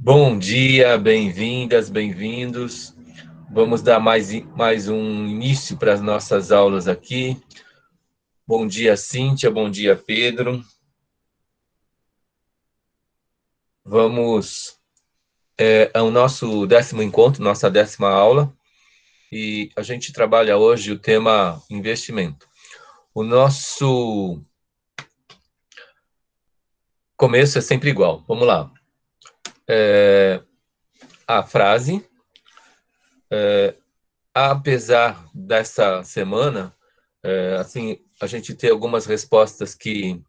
Bom dia, bem-vindas, bem-vindos. Vamos dar mais um início para as nossas aulas aqui. Bom dia, Cíntia, bom dia, Pedro. Vamos ao nosso 10º encontro, nossa 10ª aula, e a gente trabalha hoje o tema investimento. O nosso começo é sempre igual, vamos lá. A frase, apesar dessa semana, assim, a gente ter algumas respostas que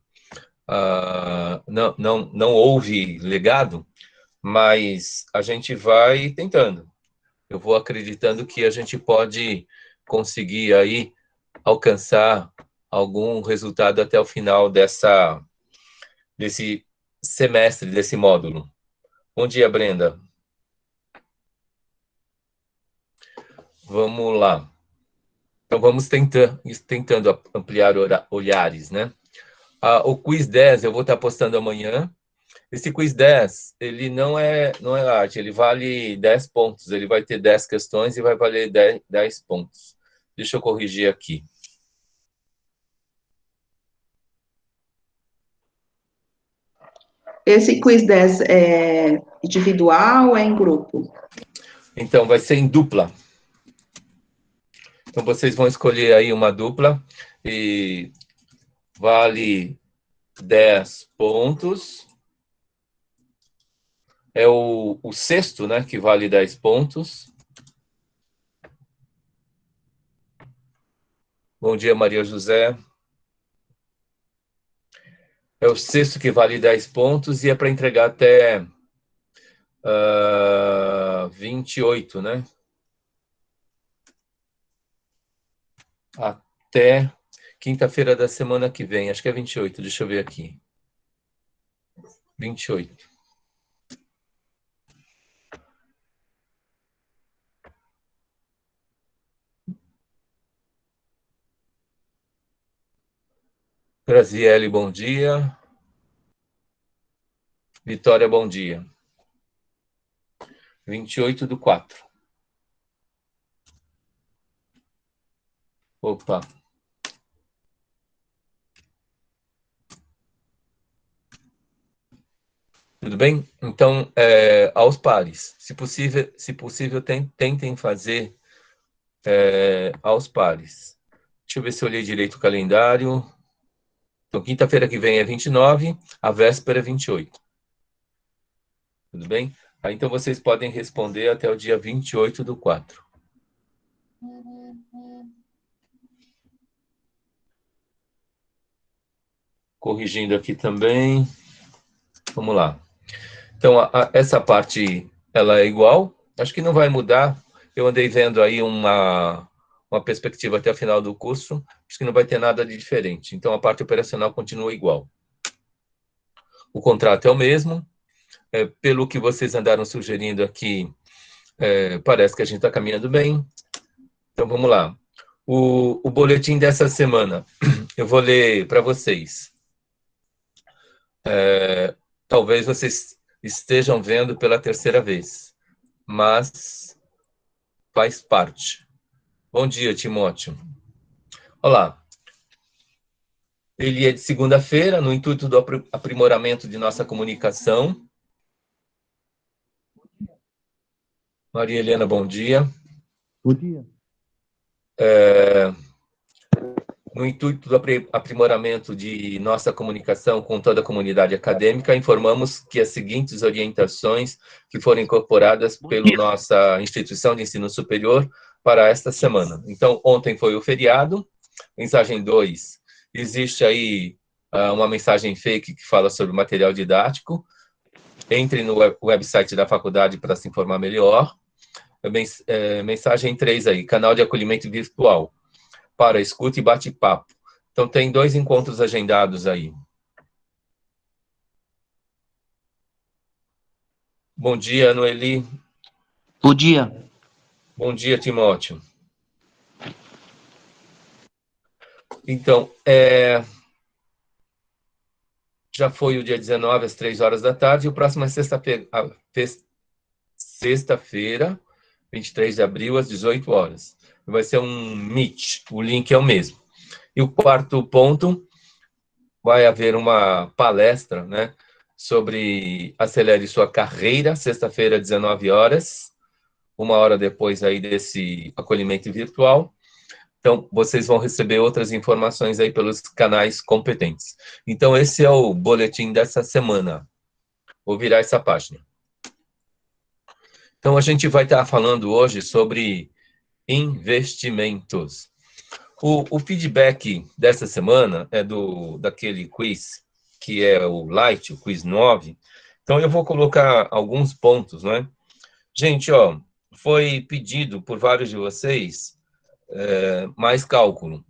não houve legado, mas a gente vai tentando. Eu vou acreditando que a gente pode conseguir aí alcançar algum resultado até o final desse semestre, desse módulo. Bom dia, Brenda. Vamos lá. Então, vamos tentando ampliar olhares, né? O quiz 10 eu vou estar postando amanhã. Esse quiz 10, ele não é arte, ele vale 10 pontos. Ele vai ter 10 questões e vai valer 10 pontos. Deixa eu corrigir aqui. Esse quiz 10 é individual ou é em grupo? Então, vai ser em dupla. Então, vocês vão escolher aí uma dupla e vale 10 pontos. É o sexto, né, que vale 10 pontos. Bom dia, Maria José. É o sexto que vale 10 pontos e é para entregar até 28, né? Até quinta-feira da semana que vem. Acho que é 28, deixa eu ver aqui. 28. Graziele, bom dia. Vitória, bom dia. 28/4. Opa. Tudo bem? Então, aos pares. Se possível tentem fazer aos pares. Deixa eu ver se eu olhei direito o calendário. Então, quinta-feira que vem é 29, a véspera é 28. Tudo bem? Aí, então, vocês podem responder até o dia 28/4. Corrigindo aqui também. Vamos lá. Então, essa parte, ela é igual. Acho que não vai mudar. Eu andei vendo aí uma perspectiva até o final do curso. Acho que não vai ter nada de diferente. Então, a parte operacional continua igual. O contrato é o mesmo. Pelo que vocês andaram sugerindo aqui, parece que a gente está caminhando bem. Então, vamos lá. O boletim dessa semana, eu vou ler para vocês. Talvez vocês estejam vendo pela terceira vez, mas faz parte. Bom dia, Timóteo. Olá. Ele é de segunda-feira, no intuito do aprimoramento de nossa comunicação. Maria Helena, bom dia. Bom dia. No intuito do aprimoramento de nossa comunicação com toda a comunidade acadêmica, informamos que as seguintes orientações que foram incorporadas pela nossa instituição de ensino superior para esta semana. Então, ontem foi o feriado, mensagem 2, existe aí uma mensagem fake que fala sobre material didático. Entre no website da faculdade para se informar melhor. Mensagem 3 aí, canal de acolhimento virtual para escuta e bate-papo. Então, tem 2 encontros agendados aí. Bom dia, Noeli. Bom dia. Bom dia, Timóteo. Então, já foi o dia 19, às 3 horas da tarde, e o próximo é sexta-feira, 23 de abril, às 18 horas. Vai ser um Meet, o link é o mesmo. E o quarto ponto, vai haver uma palestra, né, sobre acelere sua carreira, sexta-feira, 19 horas, 1 hora depois aí desse acolhimento virtual. Então, vocês vão receber outras informações aí pelos canais competentes. Então, esse é o boletim dessa semana. Vou virar essa página. Então, a gente vai estar falando hoje sobre investimentos. O feedback dessa semana é daquele quiz, que é o Light, o quiz 9. Então, eu vou colocar alguns pontos, né? Gente, ó, foi pedido por vários de vocês mais cálculo.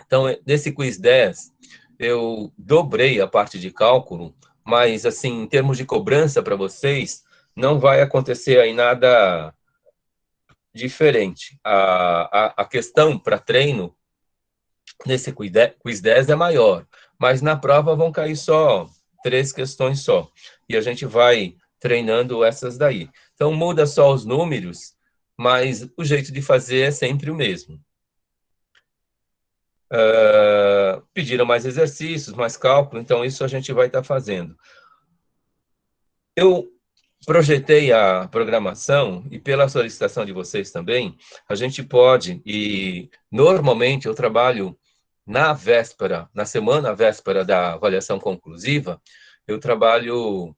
Então, nesse quiz 10, eu dobrei a parte de cálculo, mas, assim, em termos de cobrança para vocês, não vai acontecer aí nada diferente. A questão para treino, nesse quiz 10 é maior, mas na prova vão cair só 3 questões só, e a gente vai treinando essas daí. Então, muda só os números, mas o jeito de fazer é sempre o mesmo. Pediram mais exercícios, mais cálculo, então isso a gente vai estar fazendo. Eu projetei a programação, e pela solicitação de vocês também, a gente pode, e normalmente eu trabalho na véspera, na semana véspera da avaliação conclusiva, eu trabalho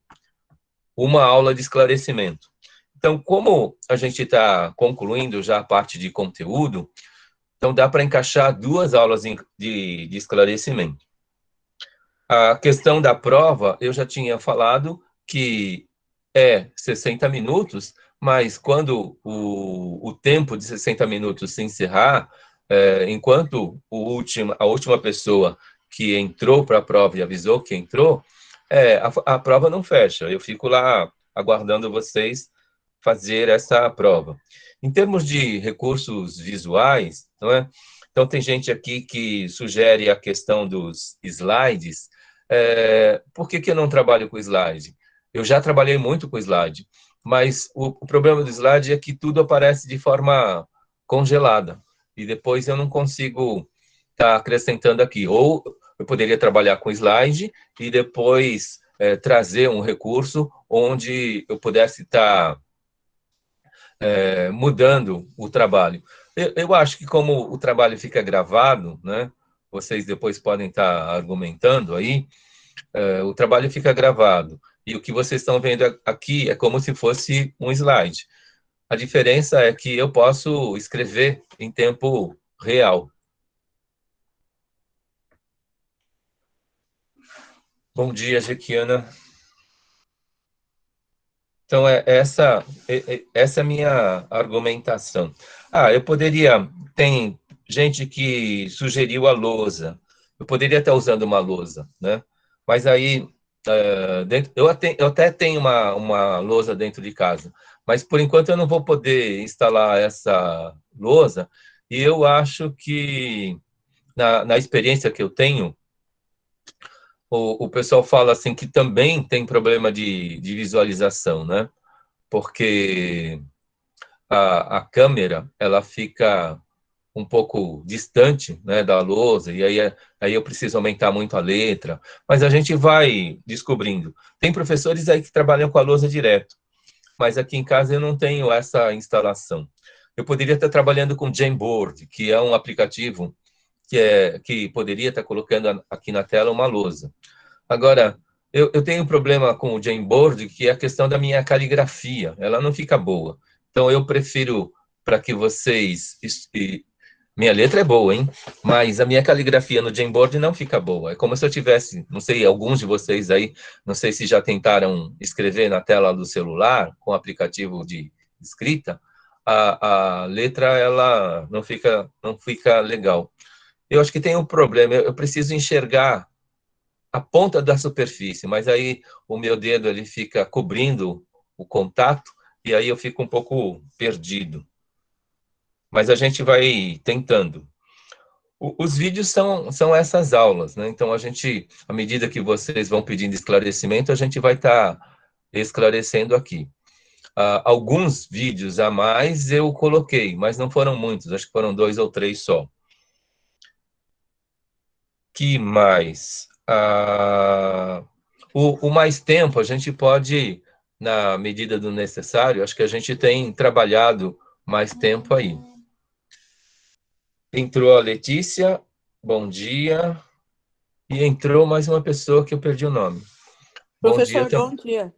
uma aula de esclarecimento. Então, como a gente está concluindo já a parte de conteúdo, então dá para encaixar 2 aulas de esclarecimento. A questão da prova, eu já tinha falado que é 60 minutos, mas quando o tempo de 60 minutos se encerrar, enquanto a última pessoa que entrou para a prova e avisou que entrou, a prova não fecha. Eu fico lá aguardando vocês fazer essa prova. Em termos de recursos visuais, não é? Então, tem gente aqui que sugere a questão dos slides. Por que eu não trabalho com slide? Eu já trabalhei muito com slide, mas o problema do slide é que tudo aparece de forma congelada, e depois eu não consigo estar acrescentando aqui. Ou eu poderia trabalhar com slide e depois trazer um recurso onde eu pudesse estar mudando o trabalho. Eu acho que como o trabalho fica gravado, né, vocês depois podem estar argumentando aí, o trabalho fica gravado, e o que vocês estão vendo aqui é como se fosse um slide. A diferença é que eu posso escrever em tempo real. Bom dia, Jequiana. Então, essa é a minha argumentação. Eu poderia... Tem gente que sugeriu a lousa. Eu poderia estar usando uma lousa, né? Mas aí, eu até tenho uma lousa dentro de casa, mas por enquanto eu não vou poder instalar essa lousa, e eu acho que, na experiência que eu tenho, o pessoal fala assim que também tem problema de visualização, né? Porque a câmera, ela fica um pouco distante, né, da lousa, e aí eu preciso aumentar muito a letra, mas a gente vai descobrindo. Tem professores aí que trabalham com a lousa direto, mas aqui em casa eu não tenho essa instalação. Eu poderia estar trabalhando com Jamboard, que é um aplicativo que poderia estar colocando aqui na tela uma lousa. Agora, eu tenho um problema com o Jamboard, que é a questão da minha caligrafia. Ela não fica boa. Então, eu prefiro, para que vocês... Minha letra é boa, hein? Mas a minha caligrafia no Jamboard não fica boa. É como se eu tivesse... Não sei, alguns de vocês aí, não sei se já tentaram escrever na tela do celular, com aplicativo de escrita, a letra, ela não fica legal. Eu acho que tem um problema. Eu preciso enxergar a ponta da superfície, mas aí o meu dedo ele fica cobrindo o contato, e aí eu fico um pouco perdido. Mas a gente vai tentando. Os vídeos são essas aulas, né? Então, à medida que vocês vão pedindo esclarecimento, a gente vai estar esclarecendo aqui. Alguns vídeos a mais eu coloquei, mas não foram muitos, acho que foram 2 ou 3 só. Que mais? O mais tempo, a gente pode, na medida do necessário, acho que a gente tem trabalhado mais tempo aí. Entrou a Letícia, bom dia. E entrou mais uma pessoa que eu perdi o nome. Professor, bom dia.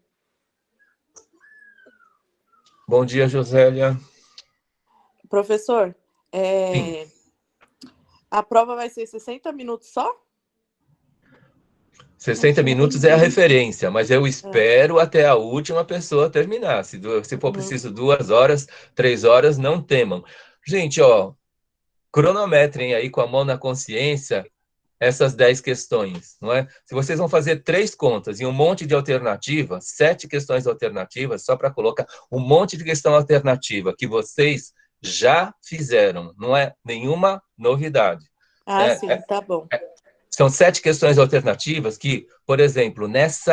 Bom dia, Josélia. Professor, a prova vai ser 60 minutos só? 60 minutos é a referência, mas eu espero até a última pessoa terminar. Se for preciso 2 horas, 3 horas, não temam. Gente, cronometrem aí com a mão na consciência essas 10 questões, não é? Se vocês vão fazer 3 contas e um monte de alternativas, 7 questões alternativas, só para colocar um monte de questão alternativa que vocês já fizeram, não é nenhuma novidade. Sim, tá bom. São 7 questões alternativas que, por exemplo, nesse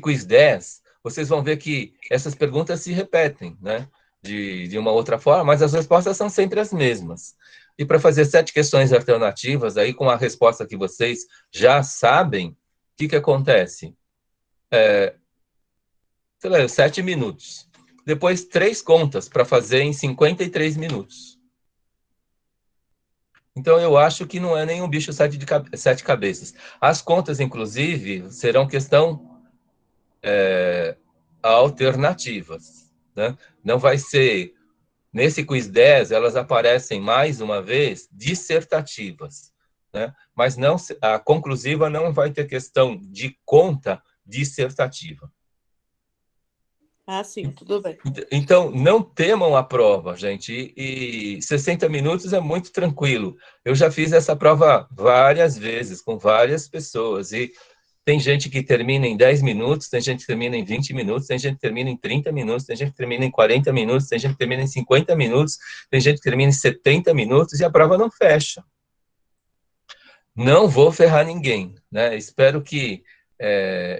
quiz 10, vocês vão ver que essas perguntas se repetem, né? De uma outra forma, mas as respostas são sempre as mesmas. E para fazer 7 questões alternativas, aí com a resposta que vocês já sabem, o que acontece? 7 minutos. Depois, 3 contas para fazer em 53 minutos. Então, eu acho que não é nenhum bicho 7 cabeças. As contas, inclusive, serão questão alternativas, né? Não vai ser... Nesse quiz 10, elas aparecem mais uma vez dissertativas, né? Mas não, a conclusiva não vai ter questão de conta dissertativa. Sim, tudo bem. Então, não temam a prova, gente. E 60 minutos é muito tranquilo. Eu já fiz essa prova várias vezes, com várias pessoas, e tem gente que termina em 10 minutos, tem gente que termina em 20 minutos, tem gente que termina em 30 minutos, tem gente que termina em 40 minutos, tem gente que termina em 50 minutos, tem gente que termina em 70 minutos e a prova não fecha. Não vou ferrar ninguém, né? Espero que...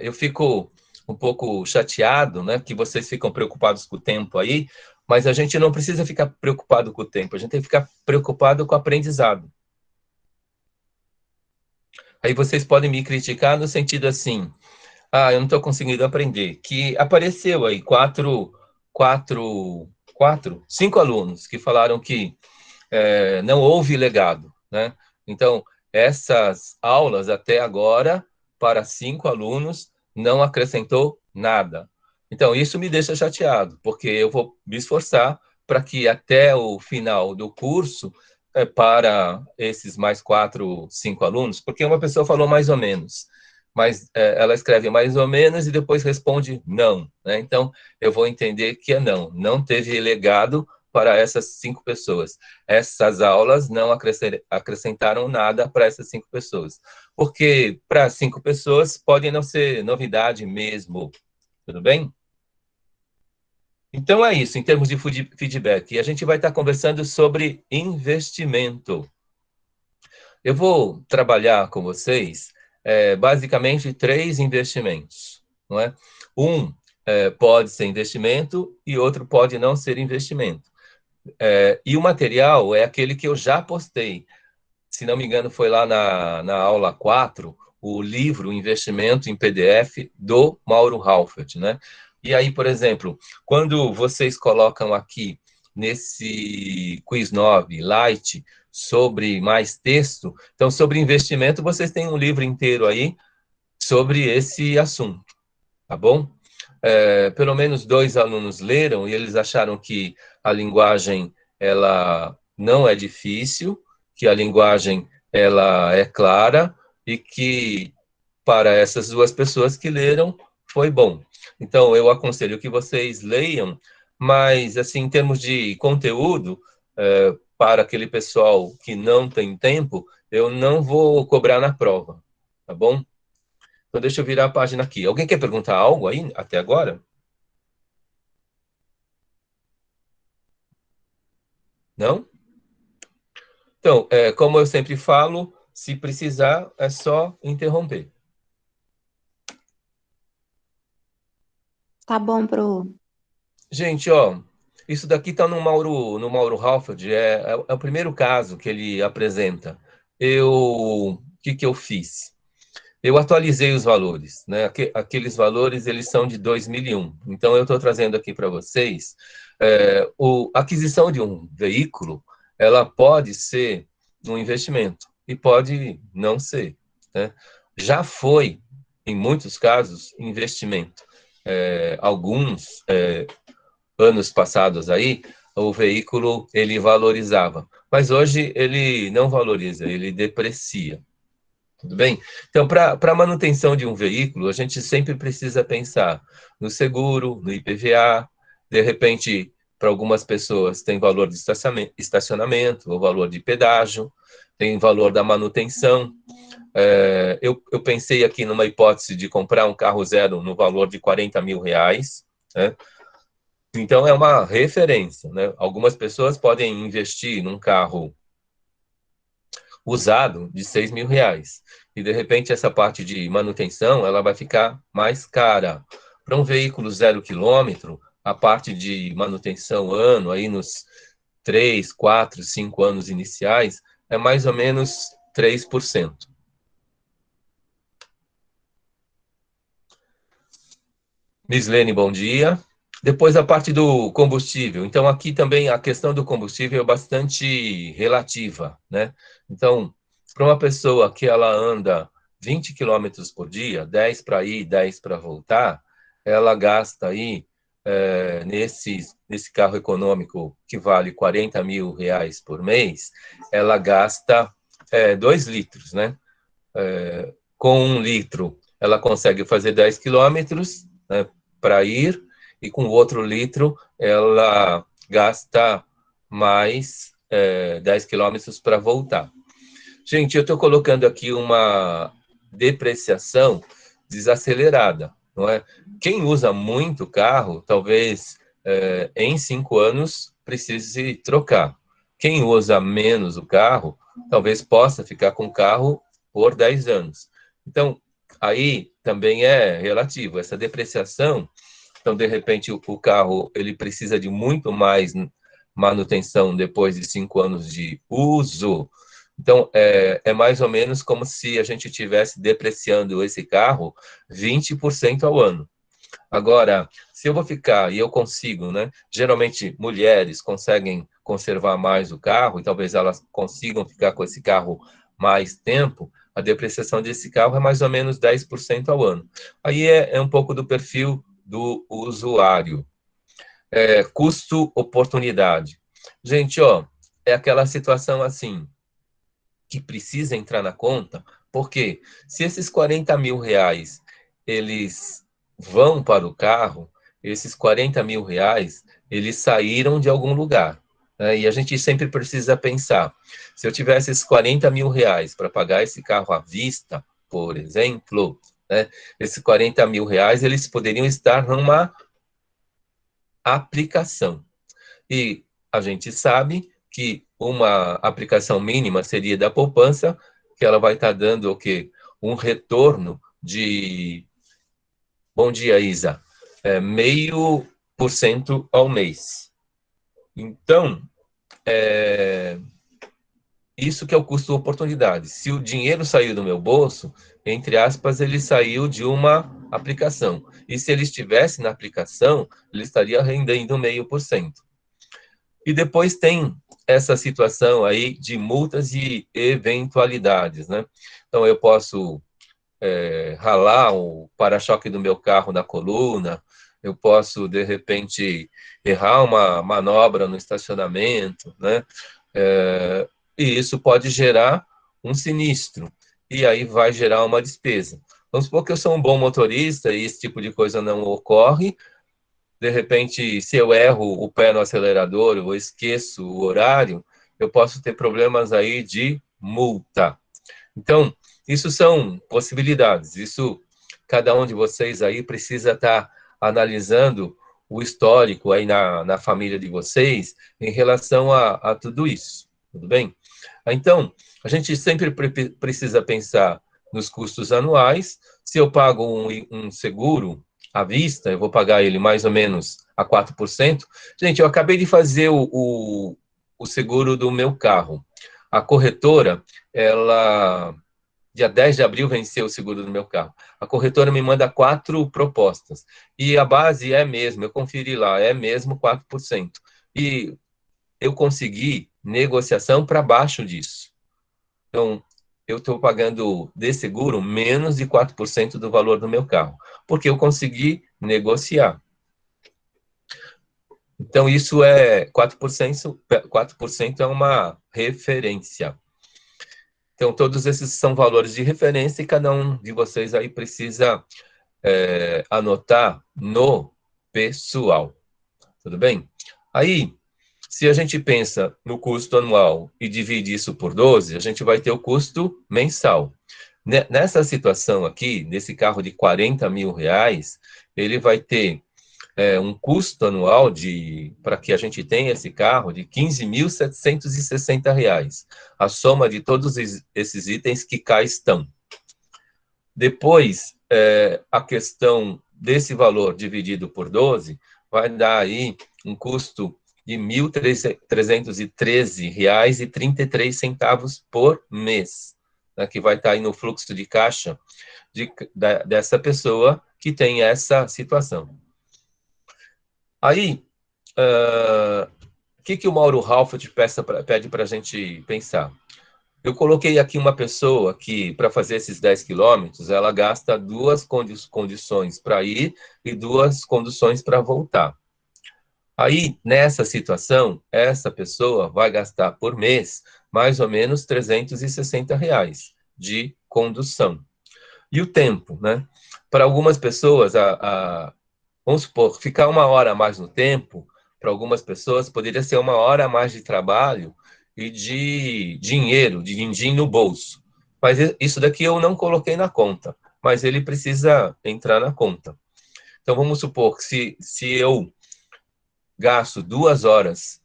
eu fico um pouco chateado, né? Que vocês ficam preocupados com o tempo aí, mas a gente não precisa ficar preocupado com o tempo, a gente tem que ficar preocupado com o aprendizado. Aí vocês podem me criticar no sentido assim... eu não estou conseguindo aprender. Que apareceu aí 5 alunos que falaram que não houve legado, né? Então, essas aulas até agora, para 5 alunos, não acrescentou nada. Então, isso me deixa chateado, porque eu vou me esforçar para que até o final do curso, para esses mais 4, 5 alunos, porque uma pessoa falou mais ou menos, mas ela escreve mais ou menos e depois responde não, né? Então, eu vou entender que não teve legado para essas 5 pessoas. Essas aulas não acrescentaram nada para essas 5 pessoas, porque para 5 pessoas pode não ser novidade mesmo, tudo bem? Então é isso, em termos de feedback. E a gente vai estar conversando sobre investimento. Eu vou trabalhar com vocês basicamente 3 investimentos, não é? Um pode ser investimento e outro pode não ser investimento. E o material é aquele que eu já postei. Se não me engano, foi lá na aula 4, o livro Investimento em PDF do Mauro Halfert, né? E aí, por exemplo, quando vocês colocam aqui nesse quiz 9, Light, sobre mais texto, então sobre investimento, vocês têm um livro inteiro aí sobre esse assunto, tá bom? Pelo menos 2 alunos leram e eles acharam que a linguagem ela não é difícil, que a linguagem ela é clara e que para essas 2 pessoas que leram foi bom. Então eu aconselho que vocês leiam, mas assim em termos de conteúdo para aquele pessoal que não tem tempo, eu não vou cobrar na prova, tá bom? Então deixa eu virar a página aqui. Alguém quer perguntar algo aí até agora? Não? Então, como eu sempre falo, se precisar, é só interromper. Tá bom, pro. Gente, ó, isso daqui está no Mauro Halford, é o primeiro caso que ele apresenta. O que eu fiz? Eu atualizei os valores, né? Aqueles valores, eles são de 2001. Então, eu estou trazendo aqui para vocês, a aquisição de um veículo, ela pode ser um investimento e pode não ser, né? Já foi, em muitos casos, investimento. Alguns anos passados aí, o veículo, ele valorizava. Mas hoje, ele não valoriza, ele deprecia. Tudo bem? Então, para a manutenção de um veículo, a gente sempre precisa pensar no seguro, no IPVA, de repente, para algumas pessoas tem valor de estacionamento, ou valor de pedágio, tem valor da manutenção. Eu pensei aqui numa hipótese de comprar um carro zero no valor de R$40 mil, né? Então, é uma referência, né? Algumas pessoas podem investir num carro usado de R$6 mil. E, de repente, essa parte de manutenção, ela vai ficar mais cara. Para um veículo 0 quilômetro, a parte de manutenção ano, aí nos 3, 4, 5 anos iniciais, é mais ou menos 3%. Mislene, bom dia. Depois a parte do combustível. Então, aqui também a questão do combustível é bastante relativa, né? Então, para uma pessoa que ela anda 20 quilômetros por dia, 10 para ir, 10 para voltar, ela gasta aí, nesse carro econômico que vale R$40 mil por mês, ela gasta 2 litros, né? Com 1 litro, ela consegue fazer 10 quilômetros, né, para ir, e com o outro litro, ela gasta mais 10 quilômetros para voltar. Gente, eu estou colocando aqui uma depreciação desacelerada, não é? Quem usa muito carro, talvez em 5 anos precise trocar. Quem usa menos o carro, talvez possa ficar com o carro por 10 anos. Então, aí também é relativo. Essa depreciação, então, de repente, o carro ele precisa de muito mais manutenção depois de 5 anos de uso. Então, é mais ou menos como se a gente estivesse depreciando esse carro 20% ao ano. Agora, se eu vou ficar, e eu consigo, né? Geralmente, mulheres conseguem conservar mais o carro, e talvez elas consigam ficar com esse carro mais tempo, a depreciação desse carro é mais ou menos 10% ao ano. Aí é um pouco do perfil do usuário. Custo-oportunidade. Gente, ó, é aquela situação assim, que precisa entrar na conta, porque se esses R$40 mil, eles vão para o carro, esses R$40 mil, eles saíram de algum lugar, né? E a gente sempre precisa pensar, se eu tivesse esses R$40 mil para pagar esse carro à vista, por exemplo, né, esses R$40 mil, eles poderiam estar numa aplicação. E a gente sabe que uma aplicação mínima seria da poupança, que ela vai estar dando o quê? Um retorno de... Bom dia, Isa. 0,5% ao mês. Então, isso que é o custo-oportunidade. Se o dinheiro saiu do meu bolso, entre aspas, ele saiu de uma aplicação. E se ele estivesse na aplicação, ele estaria rendendo 0,5%. E depois tem essa situação aí de multas e eventualidades, né? Então, eu posso ralar o para-choque do meu carro na coluna, eu posso, de repente, errar uma manobra no estacionamento, né? E isso pode gerar um sinistro, e aí vai gerar uma despesa. Vamos supor que eu sou um bom motorista e esse tipo de coisa não ocorre. De repente, se eu erro o pé no acelerador ou esqueço o horário, eu posso ter problemas aí de multa. Então, isso são possibilidades. Isso, cada um de vocês aí precisa estar analisando o histórico aí na família de vocês em relação a tudo isso. Tudo bem? Então, a gente sempre precisa pensar nos custos anuais. Se eu pago um seguro à vista, eu vou pagar ele mais ou menos a 4%. Gente, eu acabei de fazer o seguro do meu carro. A corretora, ela... Dia 10 de abril venceu o seguro do meu carro. A corretora me manda 4 propostas. E a base é mesmo, eu conferi lá, é mesmo 4%. E eu consegui negociação para baixo disso. Então, eu estou pagando de seguro menos de 4% do valor do meu carro, porque eu consegui negociar. Então, isso é 4% é uma referência. Então, todos esses são valores de referência e cada um de vocês aí precisa anotar no pessoal. Tudo bem? Aí, se a gente pensa no custo anual e divide isso por 12, a gente vai ter o custo mensal. Nessa situação aqui, desse carro de 40 mil reais, ele vai ter um custo anual para que a gente tenha esse carro de 15.760 reais. A soma de todos esses itens que cá estão. Depois, a questão desse valor dividido por 12 vai dar aí um custo de R$ 1.313,33 por mês, né, que vai estar aí no fluxo de caixa dessa pessoa que tem essa situação. Aí, o que o Mauro Halford pede para a gente pensar? Eu coloquei aqui uma pessoa que, para fazer esses 10 quilômetros, ela gasta 2 condições para ir e 2 condições para voltar. Aí, nessa situação, essa pessoa vai gastar por mês mais ou menos R$ 360 reais de condução. E o tempo, né? Para algumas pessoas, vamos supor, ficar 1 hora a mais no tempo, para algumas pessoas, poderia ser 1 hora a mais de trabalho e de dinheiro, de din-din no bolso. Mas isso daqui eu não coloquei na conta, mas ele precisa entrar na conta. Então, vamos supor que se eu gasto 2 horas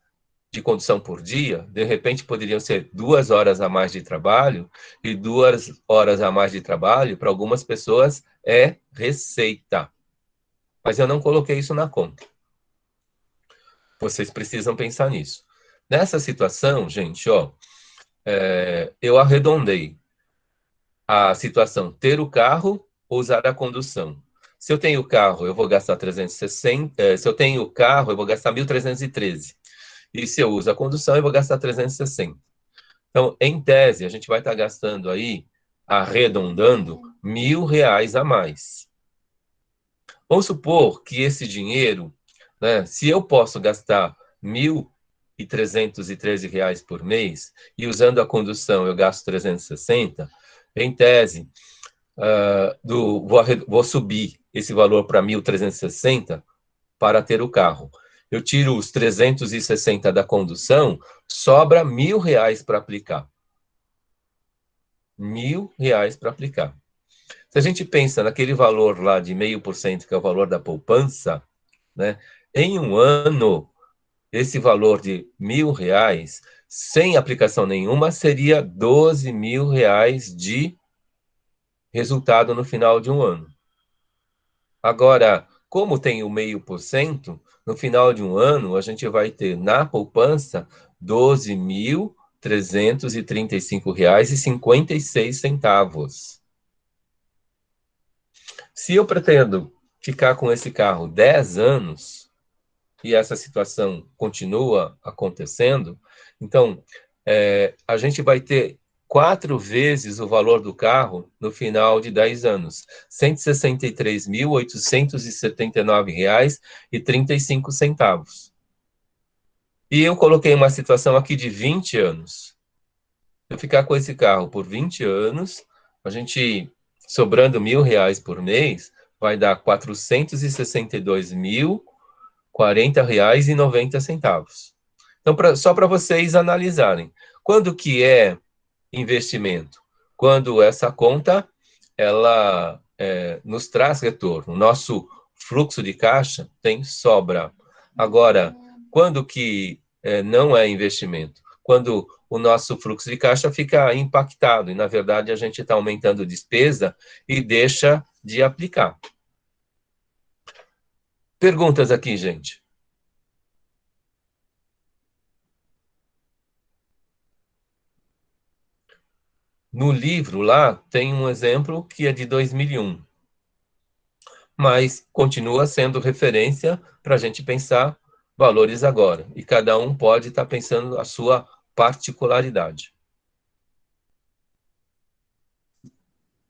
de condução por dia, de repente poderiam ser 2 horas a mais de trabalho, e 2 horas a mais de trabalho, para algumas pessoas, é receita. Mas eu não coloquei isso na conta. Vocês precisam pensar nisso. Nessa situação, gente, eu arredondei a situação ter o carro ou usar a condução. Se eu tenho o carro, eu vou gastar 360, se eu tenho o carro, eu vou gastar 1.313. E se eu uso a condução, eu vou gastar 360. Então, em tese, a gente vai estar gastando aí, arredondando, R$ 1.000 a mais. Vamos supor que esse dinheiro, né, se eu posso gastar R$ 1.313 por mês, e usando a condução eu gasto 360, em tese, vou subir esse valor para 1.360 para ter o carro. Eu tiro os 360 da condução, sobra R$ 1.000 para aplicar. R$ 1.000 para aplicar. Se a gente pensa naquele valor lá de 0,5%, que é o valor da poupança, né, em um ano, esse valor de R$ 1.000, sem aplicação nenhuma, seria R$ 12.000 de resultado no final de um ano. Agora, como tem o 0,5%, no final de um ano, a gente vai ter na poupança R$ 12.335,56. Se eu pretendo ficar com esse carro 10 anos, e essa situação continua acontecendo, então, a gente vai ter 4 vezes o valor do carro no final de 10 anos. R$ 163.879,35. E eu coloquei uma situação aqui de 20 anos. Se eu ficar com esse carro por 20 anos, a gente, sobrando R$ 1.000 por mês, vai dar R$ 462.040,90. Então, só para vocês analisarem. Quando que é investimento? Quando essa conta, ela nos traz retorno. O nosso fluxo de caixa tem sobra. Agora, quando que não é investimento? Quando o nosso fluxo de caixa fica impactado, e, na verdade, a gente está aumentando despesa e deixa de aplicar. Perguntas aqui, gente? No livro lá, tem um exemplo que é de 2001, mas continua sendo referência para a gente pensar valores agora, e cada um pode estar pensando a sua particularidade.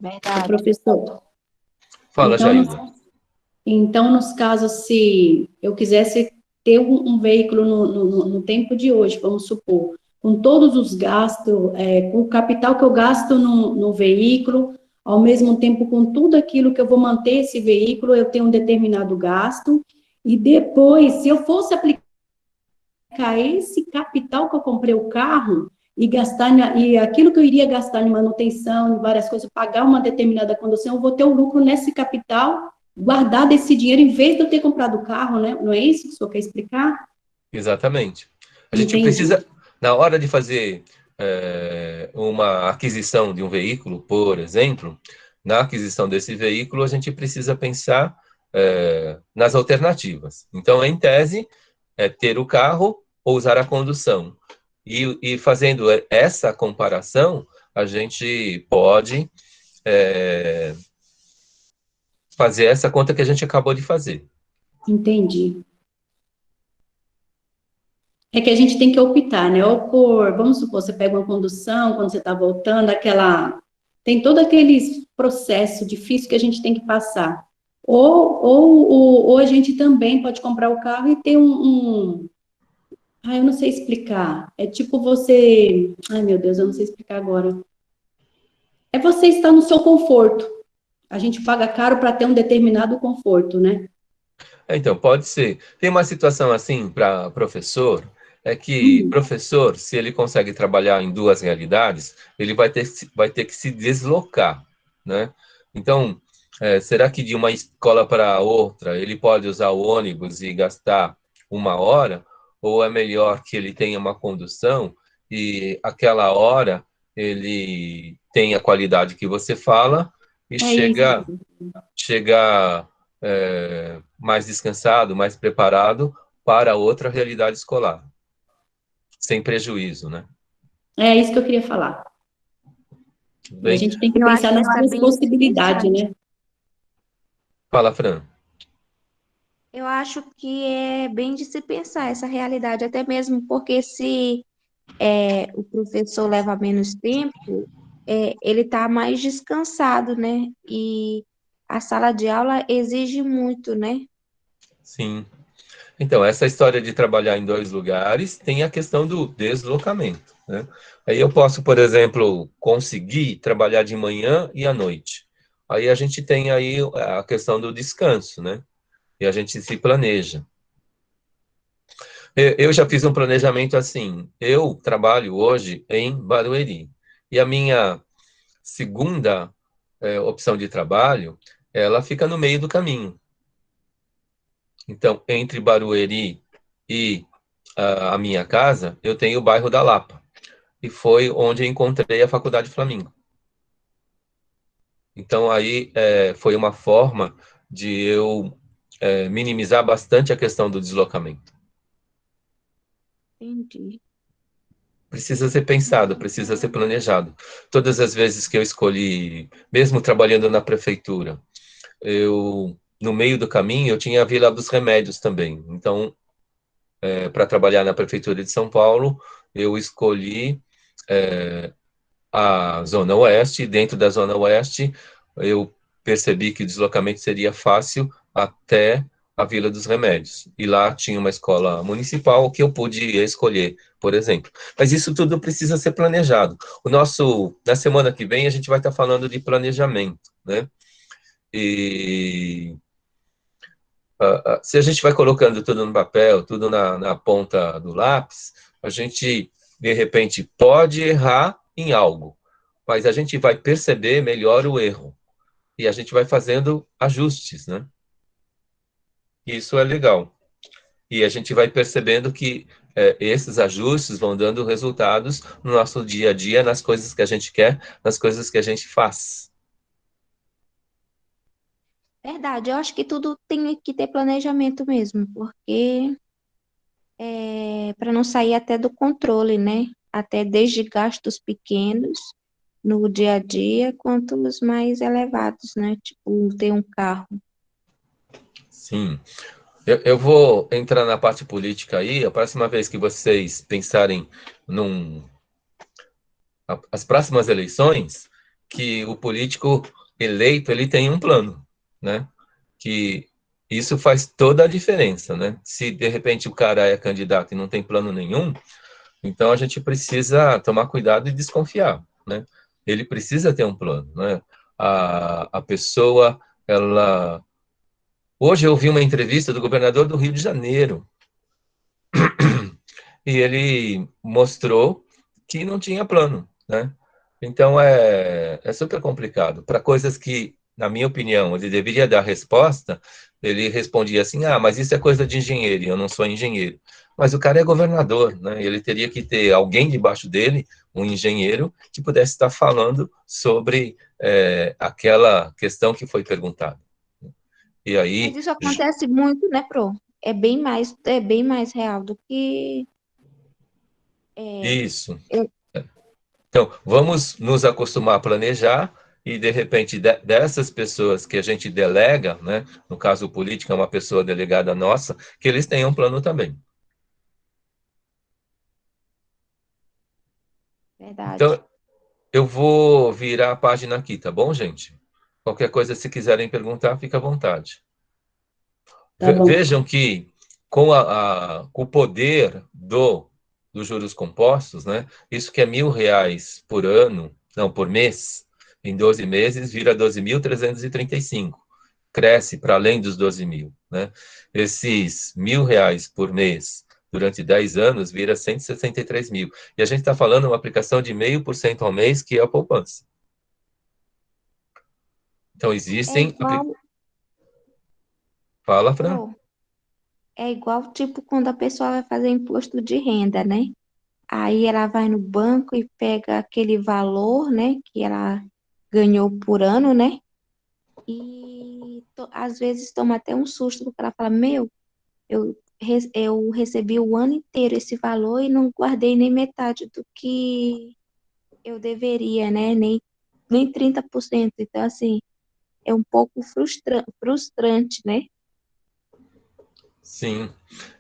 Verdade. Professor. Fala, então, Jailda. Então, nos casos, se eu quisesse ter um veículo no tempo de hoje, vamos supor, com todos os gastos, com o capital que eu gasto no veículo, ao mesmo tempo com tudo aquilo que eu vou manter esse veículo, eu tenho um determinado gasto, e depois, se eu fosse aplicar esse capital que eu comprei o carro, e gastar, e aquilo que eu iria gastar em manutenção, em várias coisas, pagar uma determinada condução, eu vou ter um lucro nesse capital, guardado esse dinheiro, em vez de eu ter comprado o carro, né? Não é isso que o senhor quer explicar? Exatamente. A gente Entendi. precisa, na hora de fazer uma aquisição de um veículo, por exemplo, na aquisição desse veículo, a gente precisa pensar nas alternativas. Então, em tese, ter o carro ou usar a condução. E fazendo essa comparação, a gente pode fazer essa conta que a gente acabou de fazer. Entendi. É que a gente tem que optar, né? Ou por, vamos supor, você pega uma condução, quando você está voltando, tem todo aquele processo difícil que a gente tem que passar. Ou a gente também pode comprar o carro e ter eu não sei explicar. É tipo você... Ai, meu Deus, eu não sei explicar agora. É você estar no seu conforto. A gente paga caro para ter um determinado conforto, né? Então, pode ser. Tem uma situação assim para professor, é que professor, se ele consegue trabalhar em duas realidades, ele vai ter que se deslocar, né? Então, será que de uma escola para outra ele pode usar o ônibus e gastar 1 hora? Ou é melhor que ele tenha uma condução e aquela hora ele tenha a qualidade que você fala e chega mais descansado, mais preparado para outra realidade escolar, sem prejuízo, né? É isso que eu queria falar. Bem, e a gente tem que pensar nas duas possibilidades, né? Fala, Fran. Eu acho que é bem de se pensar essa realidade, até mesmo porque se o professor leva menos tempo, ele está mais descansado, né? E a sala de aula exige muito, né? Sim. Então, essa história de trabalhar em 2 lugares tem a questão do deslocamento, né? Aí eu posso, por exemplo, conseguir trabalhar de manhã e à noite. Aí a gente tem aí a questão do descanso, né? E a gente se planeja. Eu já fiz um planejamento assim. Eu trabalho hoje em Barueri. E a minha segunda opção de trabalho, ela fica no meio do caminho. Então, entre Barueri e a minha casa, eu tenho o bairro da Lapa. E foi onde eu encontrei a Faculdade Flamingo. Então, aí foi uma forma de eu minimizar bastante a questão do deslocamento. Entendi. Precisa ser pensado, precisa ser planejado. Todas as vezes que eu escolhi, mesmo trabalhando na prefeitura, no meio do caminho, eu tinha a Vila dos Remédios também. Então, para trabalhar na prefeitura de São Paulo, eu escolhi a Zona Oeste, e dentro da Zona Oeste, eu percebi que o deslocamento seria fácil até a Vila dos Remédios. E lá tinha uma escola municipal que eu pude escolher, por exemplo. Mas isso tudo precisa ser planejado. Na semana que vem, a gente vai estar falando de planejamento, né? E se a gente vai colocando tudo no papel, tudo na ponta do lápis, a gente, de repente, pode errar em algo, mas a gente vai perceber melhor o erro. E a gente vai fazendo ajustes, né? Isso é legal. E a gente vai percebendo que esses ajustes vão dando resultados no nosso dia a dia, nas coisas que a gente quer, nas coisas que a gente faz. Verdade, eu acho que tudo tem que ter planejamento mesmo, porque para não sair até do controle, né? Até desde gastos pequenos no dia a dia, quanto os mais elevados, né? Tipo, ter um carro. Sim. Eu vou entrar na parte política aí. A próxima vez que vocês pensarem as próximas eleições, que o político eleito ele tem um plano, né? Que isso faz toda a diferença, né? Se de repente o cara é candidato e não tem plano nenhum, então a gente precisa tomar cuidado e desconfiar, né? Ele precisa ter um plano, né? A pessoa, ela... Hoje eu vi uma entrevista do governador do Rio de Janeiro, e ele mostrou que não tinha plano, né? Então é super complicado. Para coisas que, na minha opinião, ele deveria dar resposta, ele respondia assim: ah, mas isso é coisa de engenheiro, eu não sou engenheiro. Mas o cara é governador, né? Ele teria que ter alguém debaixo dele, um engenheiro, que pudesse estar falando sobre aquela questão que foi perguntada. E aí... Mas isso acontece muito, né, Pro? É bem mais real do que... Isso. Então, vamos nos acostumar a planejar e, de repente, dessas pessoas que a gente delega, né, no caso o político é uma pessoa delegada nossa, que eles tenham um plano também. Verdade. Então, eu vou virar a página aqui, tá bom, gente? Qualquer coisa, se quiserem perguntar, fica à vontade. Tá bom. Vejam que com o poder dos juros compostos, né, isso que é R$ 1.000 por ano, não, por mês, em 12 meses, vira 12.335. Cresce para além dos 12 mil, né? Esses R$ 1.000 por mês, durante 10 anos, vira 163 mil. E a gente está falando de uma aplicação de 0,5% ao mês, que é a poupança. Então, existem... Fala, Fran. É igual, tipo, quando a pessoa vai fazer imposto de renda, né? Aí ela vai no banco e pega aquele valor, né, que ela ganhou por ano, né? E às vezes toma até um susto, porque ela fala, eu recebi o ano inteiro esse valor e não guardei nem metade do que eu deveria, né? Nem 30%. Então, assim, é um pouco frustrante, né? Sim.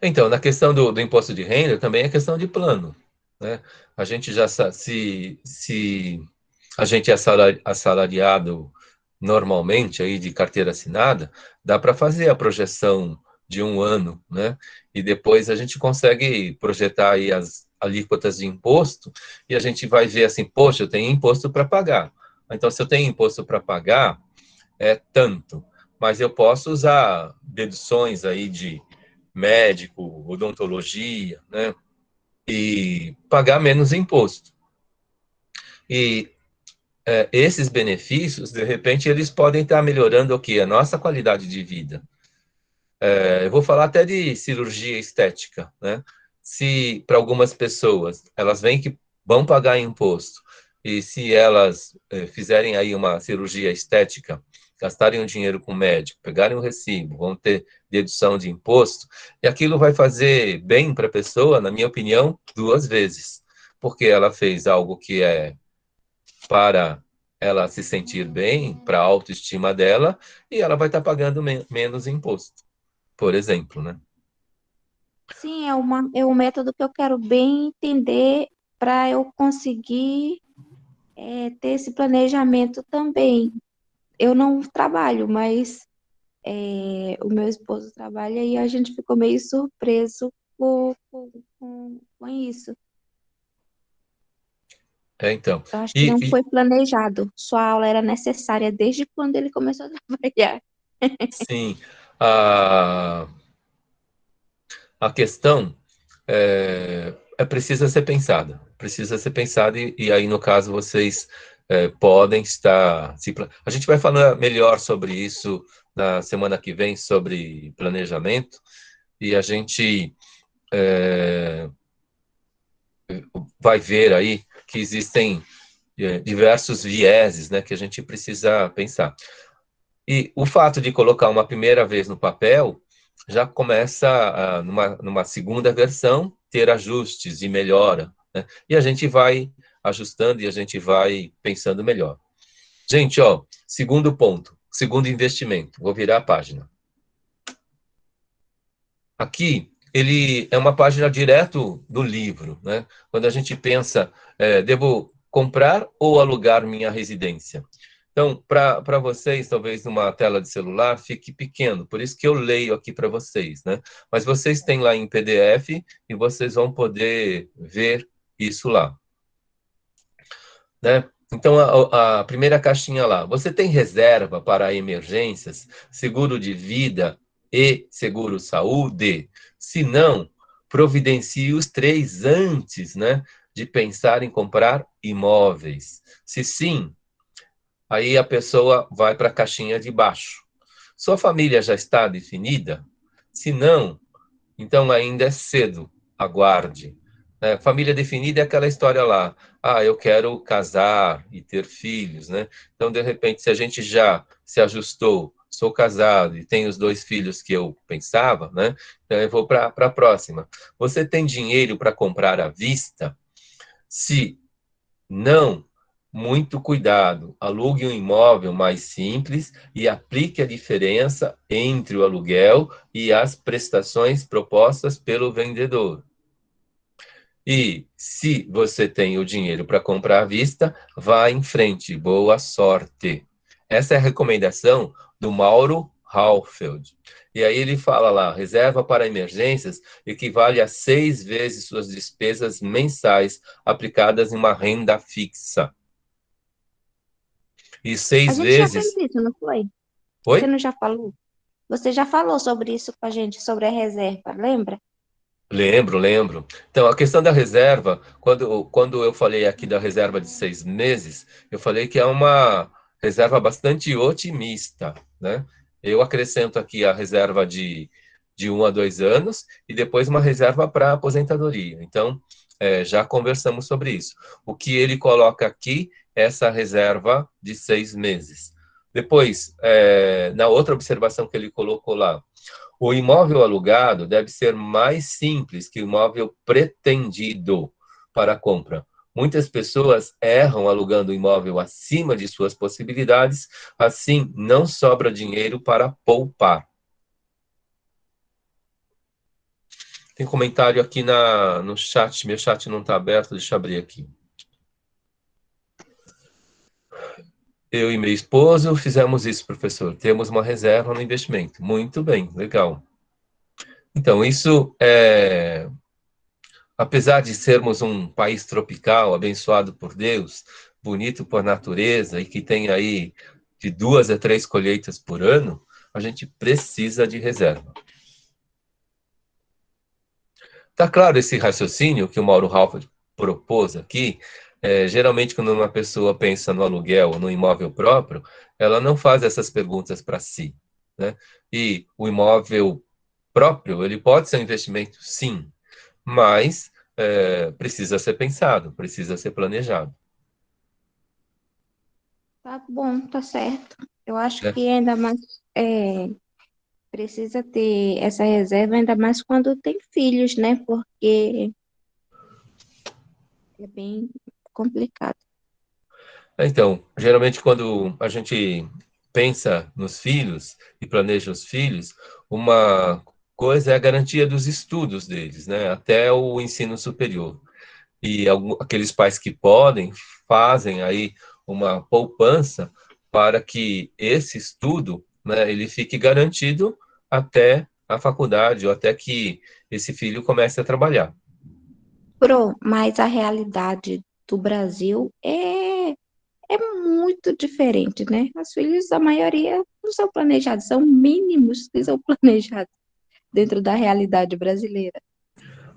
Então, na questão do imposto de renda, também é questão de plano, né? A gente já se a gente é assalariado normalmente aí de carteira assinada, dá para fazer a projeção de um ano, né? E depois a gente consegue projetar aí as alíquotas de imposto e a gente vai ver assim, poxa, eu tenho imposto para pagar. Então, se eu tenho imposto para pagar, é tanto, mas eu posso usar deduções aí de médico, odontologia, né? E pagar menos imposto. E esses benefícios, de repente, eles podem estar melhorando o quê? A nossa qualidade de vida. Eu vou falar até de cirurgia estética, né? Se para algumas pessoas, elas veem que vão pagar imposto, e se elas fizerem aí uma cirurgia estética, gastarem o dinheiro com o médico, pegarem o recibo, vão ter dedução de imposto, e aquilo vai fazer bem para a pessoa, na minha opinião, 2 vezes, porque ela fez algo que é para ela se sentir bem, para a autoestima dela, e ela vai estar pagando menos imposto, por exemplo, né? Sim, é um método que eu quero bem entender para eu conseguir ter esse planejamento também. Eu não trabalho, mas o meu esposo trabalha e a gente ficou meio surpreso com isso. Então. Eu acho que não foi planejado. Sua aula era necessária desde quando ele começou a trabalhar. Sim. A questão precisa ser pensada. Precisa ser pensada e aí, no caso, vocês podem estar... A gente vai falar melhor sobre isso na semana que vem, sobre planejamento, e a gente vai ver aí que existem diversos vieses, né, que a gente precisa pensar. E o fato de colocar uma primeira vez no papel já começa, numa segunda versão, ter ajustes e melhora, né? E a gente vai ajustando e a gente vai pensando melhor. Gente, ó, segundo ponto, segundo investimento. Vou virar a página. Aqui, ele é uma página direto do livro, né? Quando a gente pensa, devo comprar ou alugar minha residência? Então, para vocês, talvez numa tela de celular fique pequeno, por isso que eu leio aqui para vocês, né? Mas vocês têm lá em PDF e vocês vão poder ver isso lá, né? Então, a primeira caixinha lá, você tem reserva para emergências, seguro de vida e seguro saúde? Se não, providencie os 3 antes, né, de pensar em comprar imóveis. Se sim, aí a pessoa vai para a caixinha de baixo. Sua família já está definida? Se não, então ainda é cedo, aguarde. Família definida é aquela história lá, eu quero casar e ter filhos, né? Então, de repente, se a gente já se ajustou, sou casado e tenho os 2 filhos que eu pensava, né? Então, eu vou para a próxima. Você tem dinheiro para comprar à vista? Se não, muito cuidado. Alugue um imóvel mais simples e aplique a diferença entre o aluguel e as prestações propostas pelo vendedor. E se você tem o dinheiro para comprar à vista, vá em frente, boa sorte. Essa é a recomendação do Mauro Halfeld. E aí ele fala lá, reserva para emergências equivale a 6 vezes suas despesas mensais aplicadas em uma renda fixa. E 6 A gente já vezes... fez isso, não foi? Oi? Você não já falou? Você já falou sobre isso com a gente, sobre a reserva, lembra? Lembro. Então, a questão da reserva, quando eu falei aqui da reserva de 6 meses, eu falei que é uma reserva bastante otimista, né? Eu acrescento aqui a reserva de 1 a 2 anos e depois uma reserva para aposentadoria. Então, já conversamos sobre isso. O que ele coloca aqui é essa reserva de 6 meses. Depois, na outra observação que ele colocou lá, o imóvel alugado deve ser mais simples que o imóvel pretendido para compra. Muitas pessoas erram alugando o imóvel acima de suas possibilidades, assim não sobra dinheiro para poupar. Tem comentário aqui no chat, meu chat não está aberto, deixa eu abrir aqui. Eu e meu esposo fizemos isso, professor. Temos uma reserva no investimento. Muito bem, legal. Então, isso apesar de sermos um país tropical, abençoado por Deus, bonito por natureza e que tem aí de 2 a 3 colheitas por ano, a gente precisa de reserva. Tá claro esse raciocínio que o Mauro Halford propôs aqui? Geralmente, quando uma pessoa pensa no aluguel ou no imóvel próprio, ela não faz essas perguntas para si, né? E o imóvel próprio, ele pode ser um investimento, sim, mas precisa ser pensado, precisa ser planejado. Tá bom, tá certo. Eu acho É. que ainda mais precisa ter essa reserva, ainda mais quando tem filhos, né? Porque é bem complicado. Então, geralmente quando a gente pensa nos filhos e planeja os filhos, uma coisa é a garantia dos estudos deles, né? Até o ensino superior. E aqueles pais que podem, fazem aí uma poupança para que esse estudo, né, ele fique garantido até a faculdade, ou até que esse filho comece a trabalhar. Mas a realidade do Brasil é muito diferente, né? Os filhos, a maioria, não são planejados, são mínimos que são planejados dentro da realidade brasileira.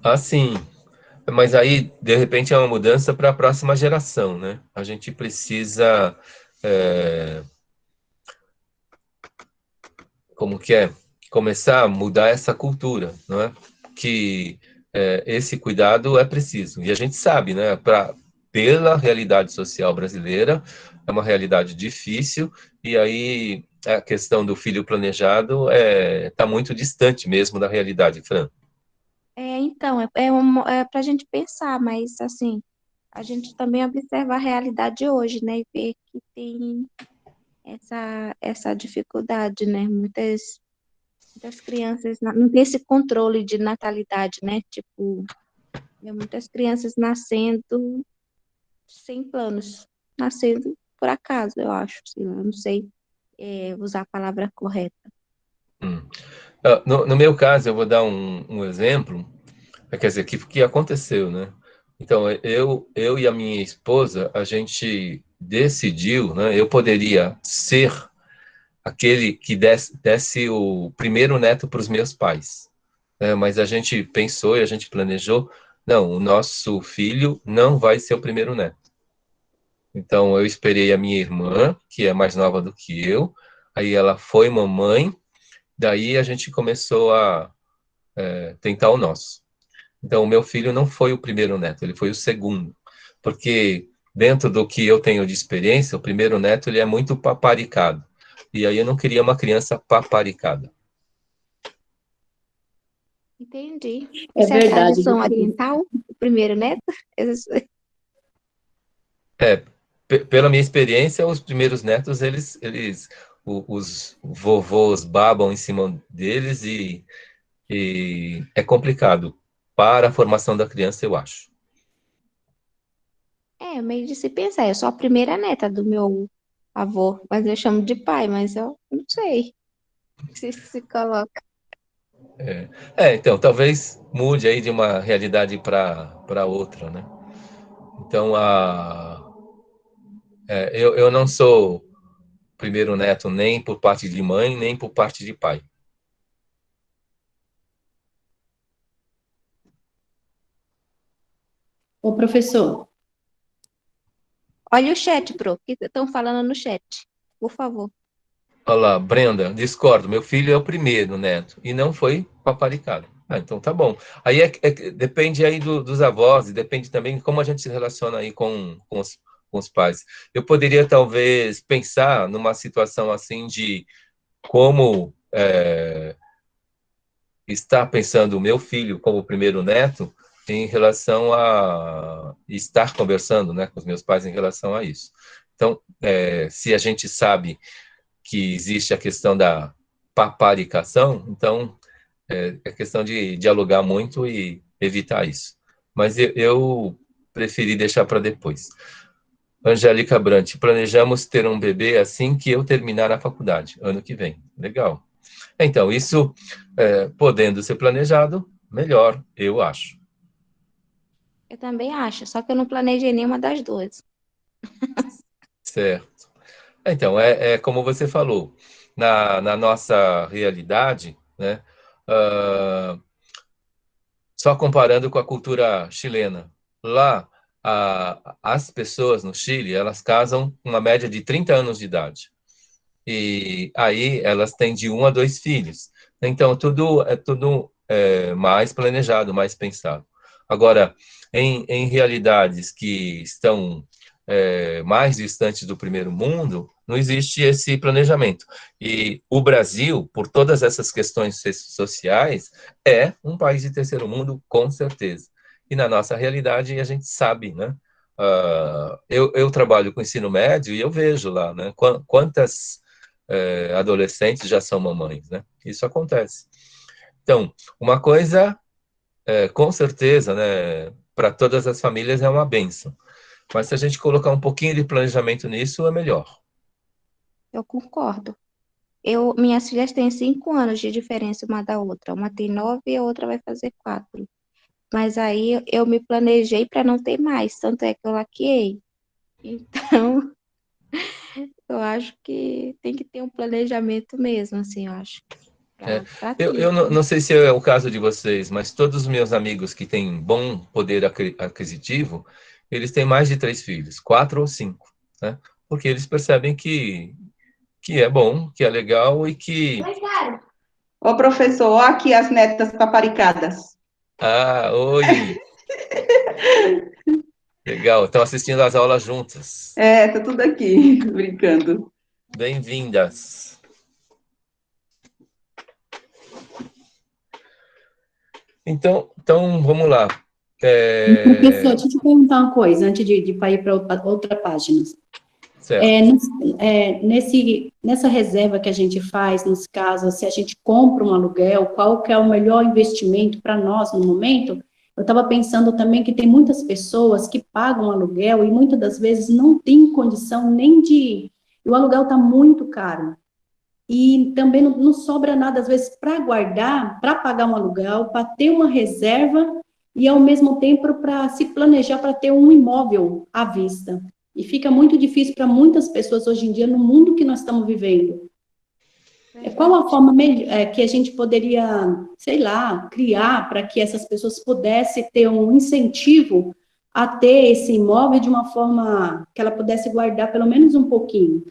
Assim, mas aí, de repente, é uma mudança para a próxima geração, né? A gente precisa, como que é? Começar a mudar essa cultura, não é? Que esse cuidado é preciso. E a gente sabe, né, pela realidade social brasileira, é uma realidade difícil, e aí a questão do filho planejado está muito distante mesmo da realidade, Fran. Então, para a gente pensar, mas assim, a gente também observa a realidade hoje, né? E ver que tem essa dificuldade, né? Muitas crianças não tem esse controle de natalidade, né? Tipo, muitas crianças nascendo sem planos, nascendo por acaso, eu acho, sei lá, não sei usar a palavra correta. No meu caso, eu vou dar um exemplo, quer dizer, que aconteceu, né? Então, eu e a minha esposa, a gente decidiu, né? Eu poderia ser aquele que desse o primeiro neto para os meus pais, né? Mas a gente pensou e a gente planejou, não, o nosso filho não vai ser o primeiro neto. Então, eu esperei a minha irmã, que é mais nova do que eu, aí ela foi mamãe, daí a gente começou a tentar o nosso. Então, o meu filho não foi o primeiro neto, ele foi o segundo, porque dentro do que eu tenho de experiência, o primeiro neto ele é muito paparicado, e aí eu não queria uma criança paparicada. Entendi. É Isso é verdade. tradição oriental, o primeiro neto? Pela minha experiência, os primeiros netos, os vovôs babam em cima deles e é complicado para a formação da criança, eu acho. Meio de se pensar. Eu sou a primeira neta do meu avô, mas eu chamo de pai, mas eu não sei se coloca. Então, talvez mude aí de uma realidade para outra, né? Então, eu não sou primeiro neto nem por parte de mãe, nem por parte de pai. Ô, professor, Olha o chat, Pro, o que estão falando no chat, por favor. Olha lá, Brenda, discordo, meu filho é o primeiro neto e não foi paparicado. Então tá bom. Aí depende aí dos avós e depende também de como a gente se relaciona aí com os pais. Eu poderia talvez pensar numa situação assim de como estar pensando o meu filho como primeiro neto em relação a estar conversando, né, com os meus pais em relação a isso. Então, se a gente sabe que existe a questão da paparicação, então é questão de dialogar muito e evitar isso. Mas eu preferi deixar para depois. Angélica Brant, planejamos ter um bebê assim que eu terminar a faculdade, ano que vem. Legal. Então, isso, podendo ser planejado, melhor, eu acho. Eu também acho, só que eu não planejei nenhuma das duas. Certo. Então, como você falou, na nossa realidade, né, só comparando com a cultura chilena, lá, as pessoas no Chile, elas casam com uma média de 30 anos de idade. E aí elas têm de 1 a 2 filhos. Então, tudo mais planejado, mais pensado. Agora, em realidades que estão mais distantes do primeiro mundo, não existe esse planejamento. E o Brasil, por todas essas questões sociais, é um país de terceiro mundo, com certeza. E na nossa realidade, a gente sabe, né? Eu trabalho com ensino médio e eu vejo lá, né? Quantas adolescentes já são mamães, né? Isso acontece. Então, uma coisa, com certeza, né? Para todas as famílias é uma bênção. Mas se a gente colocar um pouquinho de planejamento nisso, é melhor. Eu concordo. Minhas filhas têm 5 anos de diferença uma da outra. Uma tem 9 e a outra vai fazer 4. Mas aí eu me planejei para não ter mais, tanto é que eu laqueei. Então, eu acho que tem que ter um planejamento mesmo, assim, eu acho. Eu não sei se é o caso de vocês, mas todos os meus amigos que têm bom poder aquisitivo, eles têm mais de 3 filhos, 4 ou 5, né? Porque eles percebem que é bom, que é legal e que... Ô, professor, ó aqui as netas paparicadas. Ah, oi! Legal, estão assistindo às aulas juntas. Tá tudo aqui, brincando. Bem-vindas. Então, vamos lá. Professor, deixa eu te perguntar uma coisa, antes de ir para outra página. Certo. Nessa reserva que a gente faz, nos casos, se a gente compra um aluguel, qual que é o melhor investimento para nós no momento? Eu estava pensando também que tem muitas pessoas que pagam aluguel e muitas das vezes não tem condição nem de... O aluguel está muito caro. E também não sobra nada, às vezes, para guardar, para pagar um aluguel, para ter uma reserva e, ao mesmo tempo, para se planejar para ter um imóvel à vista. E fica muito difícil para muitas pessoas hoje em dia, no mundo que nós estamos vivendo. Qual a forma que a gente poderia, sei lá, criar para que essas pessoas pudessem ter um incentivo a ter esse imóvel de uma forma que ela pudesse guardar pelo menos um pouquinho?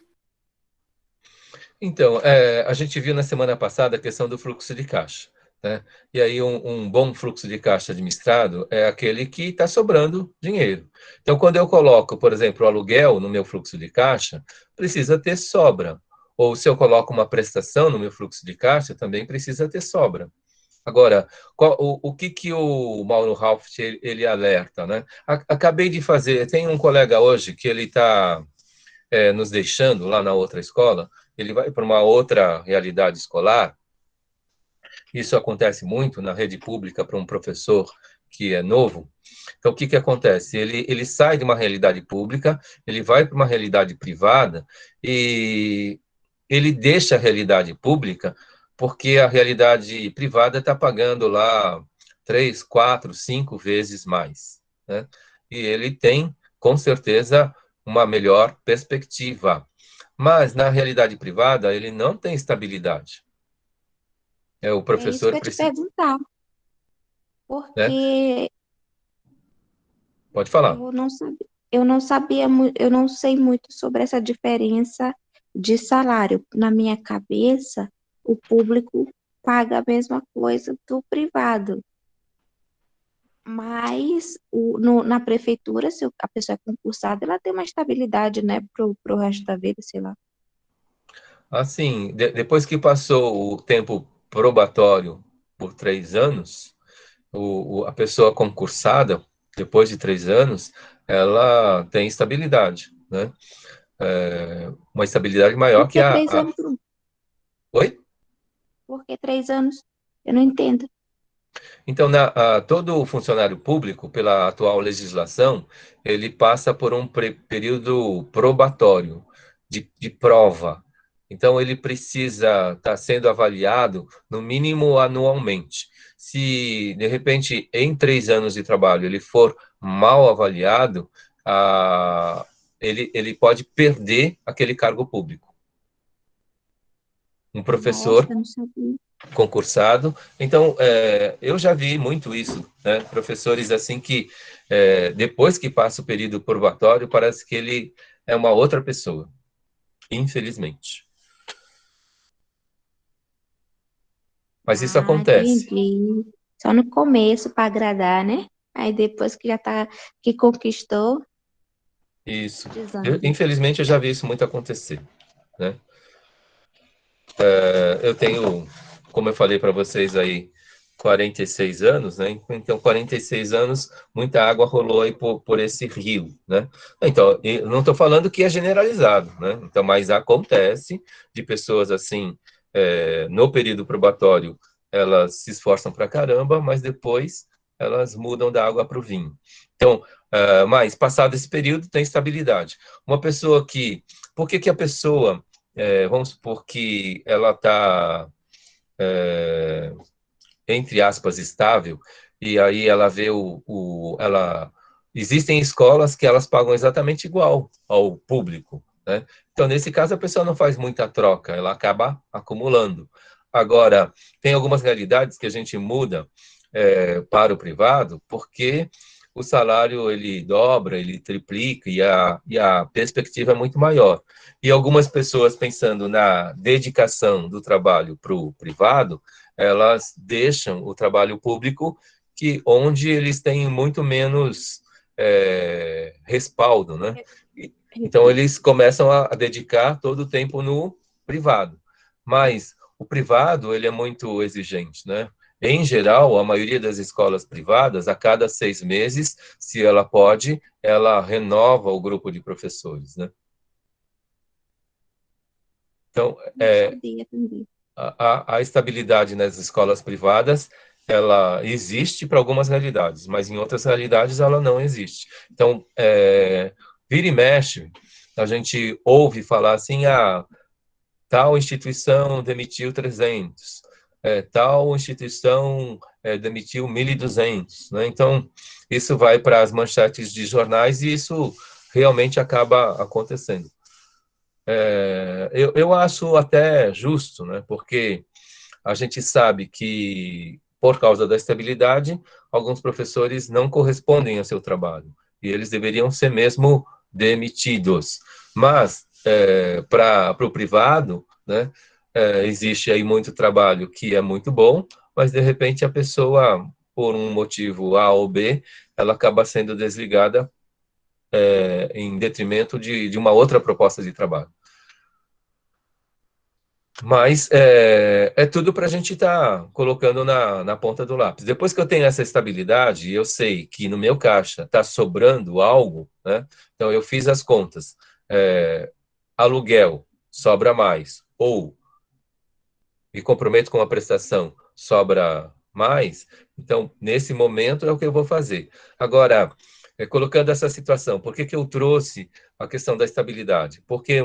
Então, a gente viu na semana passada a questão do fluxo de caixa, né? E aí um bom fluxo de caixa administrado é aquele que está sobrando dinheiro. Então, quando eu coloco, por exemplo, o aluguel no meu fluxo de caixa, precisa ter sobra. Ou se eu coloco uma prestação no meu fluxo de caixa, também precisa ter sobra. Agora, o que o Mauro Rauft ele alerta, né? Acabei de fazer, tem um colega hoje que ele está nos deixando lá na outra escola, ele vai para uma outra realidade escolar. Isso acontece muito na rede pública para um professor que é novo. Então, o que acontece? Ele sai de uma realidade pública, ele vai para uma realidade privada e ele deixa a realidade pública porque a realidade privada está pagando lá 3, 4, 5 vezes mais, né? E ele tem, com certeza, uma melhor perspectiva. Mas, na realidade privada, ele não tem estabilidade. O professor É isso que eu ia te perguntar. né? Porque Pode falar. eu não sei muito sobre essa diferença de salário. Na minha cabeça, o público paga a mesma coisa do privado. Mas na prefeitura, se a pessoa é concursada, ela tem uma estabilidade, né, pro resto da vida, sei lá. Assim, depois que passou o tempo probatório por 3 anos, a pessoa concursada, depois de 3 anos, ela tem estabilidade, né? Uma estabilidade maior Por que 3 anos? Oi? Por que 3 anos? Eu não entendo. Então, todo funcionário público, pela atual legislação, ele passa por um período probatório, de prova. Então, ele precisa estar sendo avaliado, no mínimo, anualmente. Se, de repente, em 3 anos de trabalho, ele for mal avaliado, ele pode perder aquele cargo público. Um professor... Nossa, eu não sabia. Concursado. Então, eu já vi muito isso, né? Professores assim que, depois que passa o período probatório, parece que ele é uma outra pessoa, infelizmente. Mas isso acontece. Entendi. Só no começo para agradar, né? Aí depois que conquistou, Isso. desanda. Infelizmente, eu já vi isso muito acontecer, né? Eu tenho, como eu falei para vocês aí, 46 anos, né? Então, 46 anos, muita água rolou aí por esse rio, né? Então, eu não estou falando que é generalizado, né? Então, mas acontece de pessoas assim, no período probatório, elas se esforçam para caramba, mas depois elas mudam da água para o vinho. Então, mas passado esse período, tem estabilidade. Uma pessoa que... Por que a pessoa... vamos supor que ela está, entre aspas, estável, e aí ela vê existem escolas que elas pagam exatamente igual ao público, né? Então, nesse caso, a pessoa não faz muita troca, ela acaba acumulando. Agora, tem algumas realidades que a gente muda para o privado, porque o salário ele dobra, ele triplica e a perspectiva é muito maior. E algumas pessoas, pensando na dedicação do trabalho para o privado, elas deixam o trabalho público onde eles têm muito menos respaldo, né? Então, eles começam a dedicar todo o tempo no privado. Mas o privado, ele é muito exigente, né? Em geral, a maioria das escolas privadas, a cada 6 meses, se ela pode, ela renova o grupo de professores, né? Então, a estabilidade nas escolas privadas, ela existe para algumas realidades, mas em outras realidades ela não existe. Então, vira e mexe, a gente ouve falar assim, tal instituição demitiu 300, tal instituição demitiu 1.200, né? Então, isso vai para as manchetes de jornais e isso realmente acaba acontecendo. Eu acho até justo, né? Porque a gente sabe que, por causa da estabilidade, alguns professores não correspondem ao seu trabalho, e eles deveriam ser mesmo demitidos. Mas, para o privado, né, existe aí muito trabalho que é muito bom, mas, de repente, a pessoa, por um motivo A ou B, ela acaba sendo desligada em detrimento de uma outra proposta de trabalho. Mas é tudo para a gente estar colocando na ponta do lápis. Depois que eu tenho essa estabilidade, eu sei que no meu caixa está sobrando algo, né? Então, eu fiz as contas. Aluguel, sobra mais. Ou me comprometo com a prestação, sobra mais. Então, nesse momento, é o que eu vou fazer. Agora, colocando essa situação, por que eu trouxe a questão da estabilidade? Porque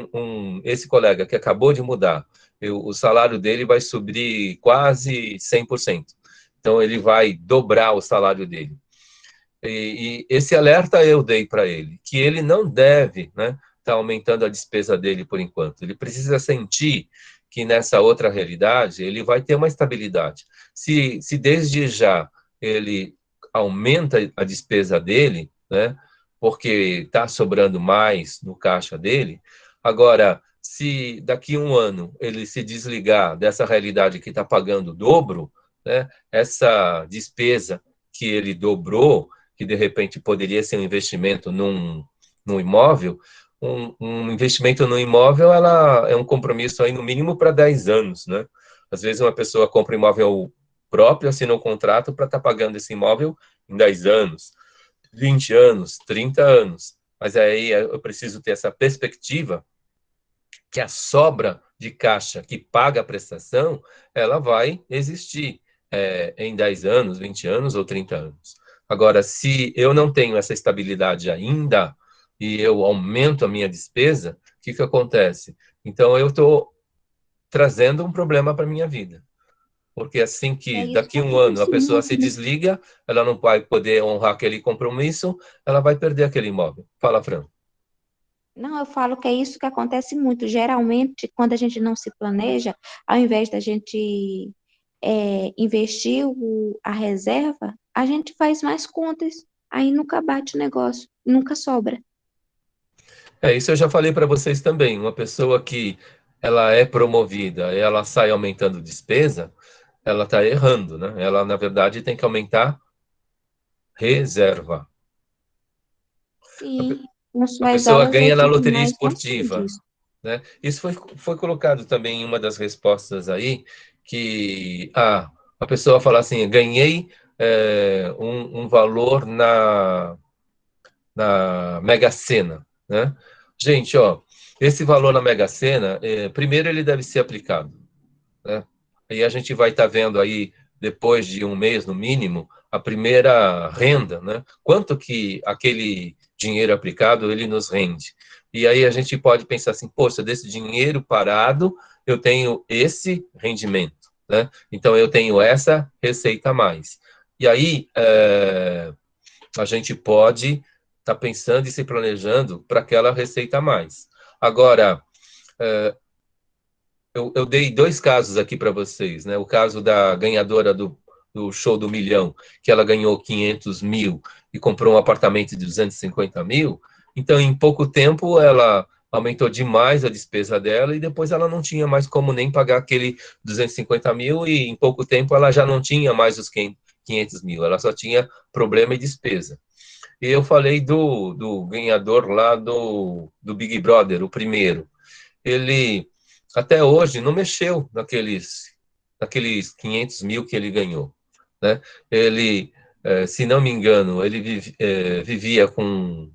esse colega que acabou de mudar, o salário dele vai subir quase 100%. Então, ele vai dobrar o salário dele. E esse alerta eu dei para ele, que ele não deve, né, tá aumentando a despesa dele por enquanto. Ele precisa sentir que nessa outra realidade ele vai ter uma estabilidade. Se desde já ele aumenta a despesa dele, né, porque está sobrando mais no caixa dele, agora, se daqui a 1 ano ele se desligar dessa realidade que está pagando o dobro, né, essa despesa que ele dobrou, que de repente poderia ser um investimento num imóvel, um investimento no imóvel, ela é um compromisso aí no mínimo para 10 anos, né? Às vezes uma pessoa compra um imóvel próprio, assina um contrato para estar pagando esse imóvel em 10 anos, 20 anos, 30 anos. Mas aí eu preciso ter essa perspectiva que a sobra de caixa que paga a prestação, ela vai existir em 10 anos, 20 anos ou 30 anos. Agora, se eu não tenho essa estabilidade ainda e eu aumento a minha despesa, o que acontece? Então, eu estou trazendo um problema para a minha vida. Porque assim que daqui a 1 ano a pessoa se desliga, ela não vai poder honrar aquele compromisso, ela vai perder aquele imóvel. Fala, Fran. Não, eu falo que é isso que acontece muito. Geralmente, quando a gente não se planeja, ao invés da gente investir a reserva, a gente faz mais contas. Aí nunca bate o negócio, nunca sobra. Isso eu já falei para vocês também. Uma pessoa que ela é promovida, ela sai aumentando despesa, ela está errando, né? Ela, na verdade, tem que aumentar reserva. Sim, a pessoa ganha na loteria esportiva, né? Isso foi colocado também em uma das respostas aí, que a pessoa fala assim, ganhei um valor na Mega Sena, né? Gente, esse valor na Mega Sena, primeiro ele deve ser aplicado, né? E a gente vai estar vendo aí, depois de 1 mês, no mínimo, a primeira renda, né? Quanto que aquele dinheiro aplicado, ele nos rende. E aí a gente pode pensar assim, poxa, desse dinheiro parado, eu tenho esse rendimento, né? Então, eu tenho essa receita a mais. E aí, a gente pode estar pensando e se planejando para aquela receita a mais. Agora, eu dei 2 casos aqui para vocês, né? O caso da ganhadora do Show do Milhão, que ela ganhou 500 mil e comprou um apartamento de 250 mil. Então, em pouco tempo, ela aumentou demais a despesa dela e depois ela não tinha mais como nem pagar aquele 250 mil e em pouco tempo ela já não tinha mais os 500 mil, ela só tinha problema e despesa. E eu falei do ganhador lá do Big Brother, o primeiro. Ele, até hoje, não mexeu naqueles 500 mil que ele ganhou, né? Ele, se não me engano, ele vivia com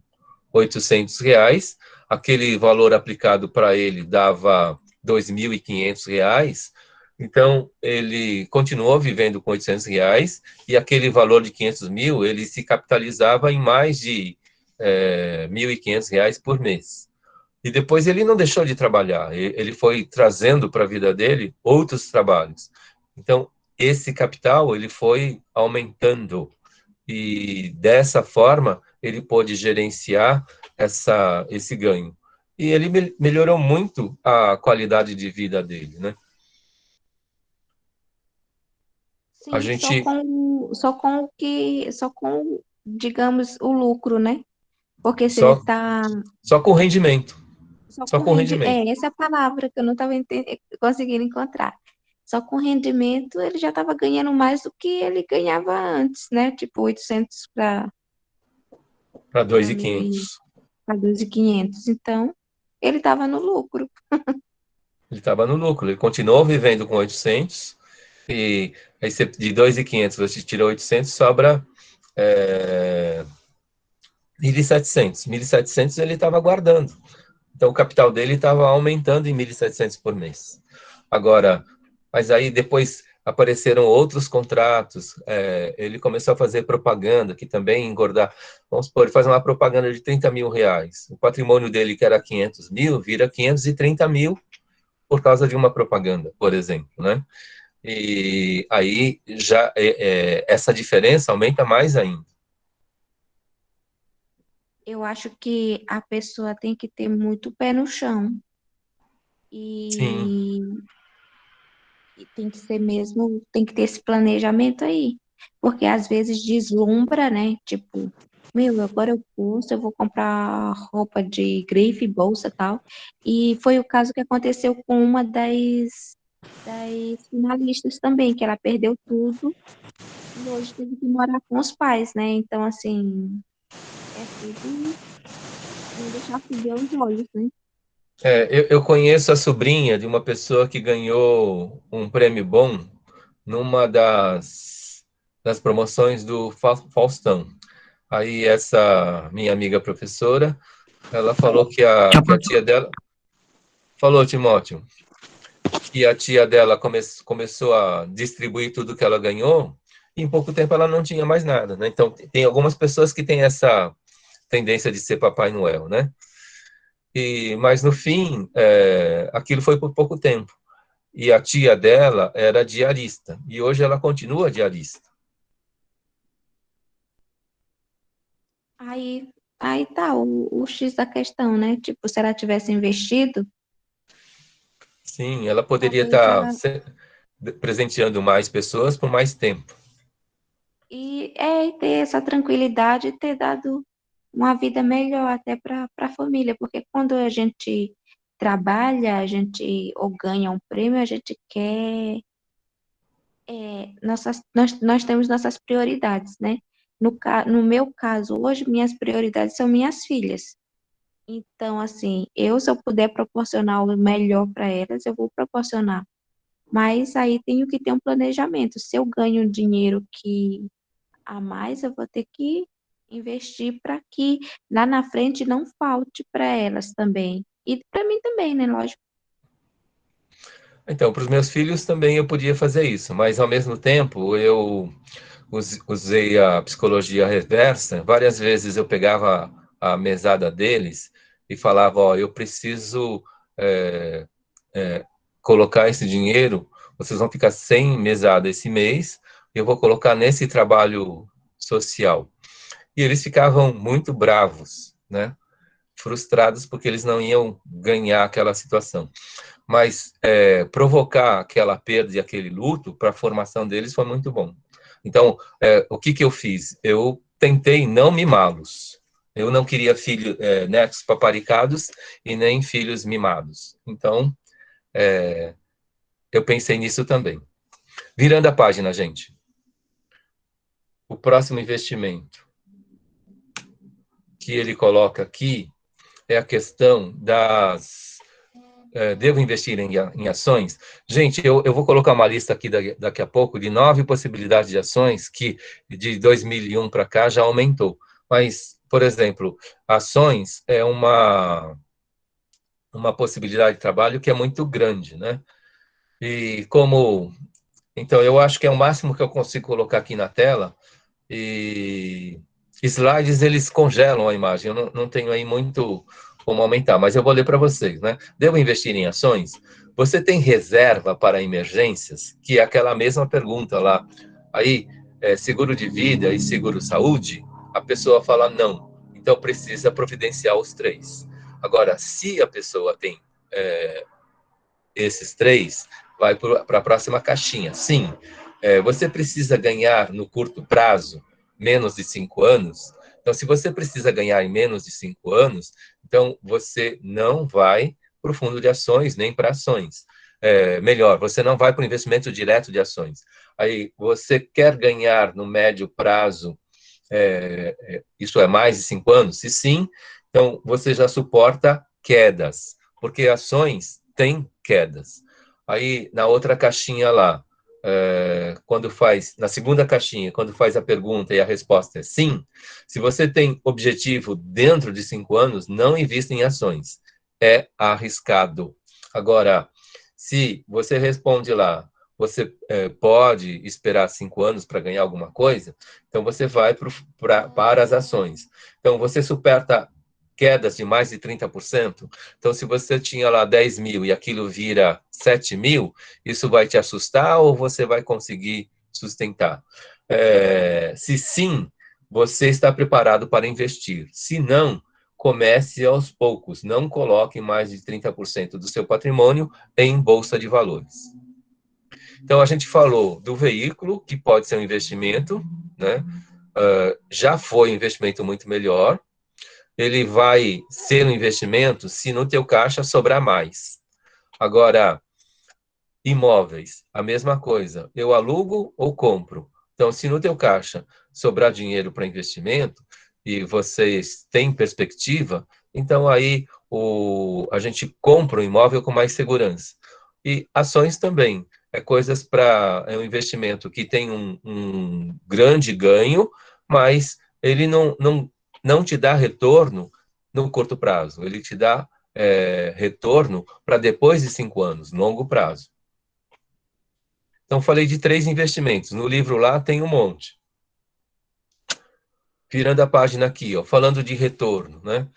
R$ 800, aquele valor aplicado para ele dava R$ 2.500, então ele continuou vivendo com R$ 800, e aquele valor de 500 mil, ele se capitalizava em mais de R$ 1.500 por mês. E depois ele não deixou de trabalhar, ele foi trazendo para a vida dele outros trabalhos. Então, esse capital, ele foi aumentando, e dessa forma, ele pôde gerenciar esse ganho. E ele melhorou muito a qualidade de vida dele, né? A Sim, gente... só com, digamos, o lucro, né? Porque se ele Só, está só com rendimento. só Só com com rendimento. essa é a palavra que eu não estava conseguindo encontrar. Só com rendimento ele já estava ganhando mais do que ele ganhava antes, né? Tipo 800 Para para 2.500. 2.500. Então, ele estava no lucro. Ele estava no lucro. Ele continuou vivendo com 800, e aí de 2.500 você tira 800, sobra 1.700. 1.700 ele estava guardando. Então, o capital dele estava aumentando em 1.700 por mês. Agora, mas aí depois apareceram outros contratos, ele começou a fazer propaganda, que também engordar. Vamos supor, ele faz uma propaganda de R$ 30 mil. O patrimônio dele, que era 500 mil, vira 530 mil por causa de uma propaganda, por exemplo, né? E aí, já essa diferença aumenta mais ainda. Eu acho que a pessoa tem que ter muito pé no chão. Sim. E tem que ser mesmo, tem que ter esse planejamento aí. Porque às vezes deslumbra, né? Tipo, meu, agora eu vou comprar roupa de grife, bolsa e tal. E foi o caso que aconteceu com uma das finalistas também, que ela perdeu tudo e hoje teve que morar com os pais, né? Então, assim, é tudo não deixar subir aos olhos, né? Eu conheço a sobrinha de uma pessoa que ganhou um prêmio bom numa das promoções do Faustão. Aí essa minha amiga professora, ela falou que a tia dela... Falou, Timóteo. Que a tia dela começou a distribuir tudo que ela ganhou, e em pouco tempo ela não tinha mais nada, né? Então, tem algumas pessoas que têm essa tendência de ser Papai Noel, né? Mas no fim, aquilo foi por pouco tempo. E a tia dela era diarista, e hoje ela continua diarista. Aí tá o X da questão, né? Tipo, se ela tivesse investido, Sim, ela poderia talvez estar ela. presenteando mais pessoas por mais tempo. E ter essa tranquilidade e ter dado uma vida melhor até para a família, porque quando a gente trabalha, a gente ou ganha um prêmio, a gente quer. Nós temos nossas prioridades, né? No meu caso, hoje, minhas prioridades são minhas filhas. Então, assim, se eu puder proporcionar o melhor para elas, eu vou proporcionar. Mas aí tenho que ter um planejamento. Se eu ganho dinheiro que a mais, eu vou ter que investir para que lá na frente não falte para elas também. E para mim também, né? Lógico. Então, para os meus filhos também eu podia fazer isso, mas ao mesmo tempo eu usei a psicologia reversa. Várias vezes eu pegava a mesada deles e falava, ó, eu preciso colocar esse dinheiro, vocês vão ficar sem mesada esse mês, eu vou colocar nesse trabalho social. E eles ficavam muito bravos, né? Frustrados porque eles não iam ganhar aquela situação. Mas provocar aquela perda e aquele luto para a formação deles foi muito bom. Então, o que eu fiz? Eu tentei não mimá-los. Eu não queria netos paparicados e nem filhos mimados. Então, eu pensei nisso também. Virando a página, gente. o próximo investimento que ele coloca aqui é a questão das... devo investir em ações? Gente, eu vou colocar uma lista aqui daqui a pouco de 9 possibilidades de ações que de 2001 para cá já aumentou. Mas, por exemplo, ações é uma possibilidade de trabalho que é muito grande, né? E como... Então, eu acho que é o máximo que eu consigo colocar aqui na tela. E slides, eles congelam a imagem. Eu não tenho aí muito como aumentar, mas eu vou ler para vocês, né? Devo investir em ações? Você tem reserva para emergências? Que é aquela mesma pergunta lá. Aí, seguro de vida e seguro saúde? A pessoa fala não. Então, precisa providenciar os 3. Agora, se a pessoa tem esses 3, vai para a próxima caixinha. Sim, você precisa ganhar no curto prazo menos de 5 anos. Então, se você precisa ganhar em menos de 5 anos, então você não vai para o fundo de ações, nem para ações. Melhor, você não vai para o investimento direto de ações. Aí, você quer ganhar no médio prazo, isso é mais de 5 anos? Se sim, então você já suporta quedas, porque ações têm quedas. Aí, na outra caixinha lá, na segunda caixinha, quando faz a pergunta e a resposta é sim, se você tem objetivo dentro de 5 anos, não invista em ações. É arriscado. Agora, se você responde lá, você pode esperar 5 anos para ganhar alguma coisa, então você vai para as ações. Então, você suporta quedas de mais de 30%. Então, se você tinha lá 10 mil e aquilo vira 7 mil, isso vai te assustar ou você vai conseguir sustentar? Se sim, você está preparado para investir. Se não, comece aos poucos. Não coloque mais de 30% do seu patrimônio em bolsa de valores. Então, a gente falou do veículo, que pode ser um investimento, né? Já foi um investimento muito melhor. Ele vai ser um investimento se no teu caixa sobrar mais. Agora, imóveis, a mesma coisa. Eu alugo ou compro? Então, se no teu caixa sobrar dinheiro para investimento e vocês têm perspectiva, então aí a gente compra o imóvel com mais segurança. E ações também. É um investimento que tem um grande ganho, mas ele não te dá retorno no curto prazo. Ele te dá retorno para depois de 5 anos, longo prazo. Então, falei de 3 investimentos. No livro lá tem um monte. Virando a página aqui, ó, falando de retorno, né?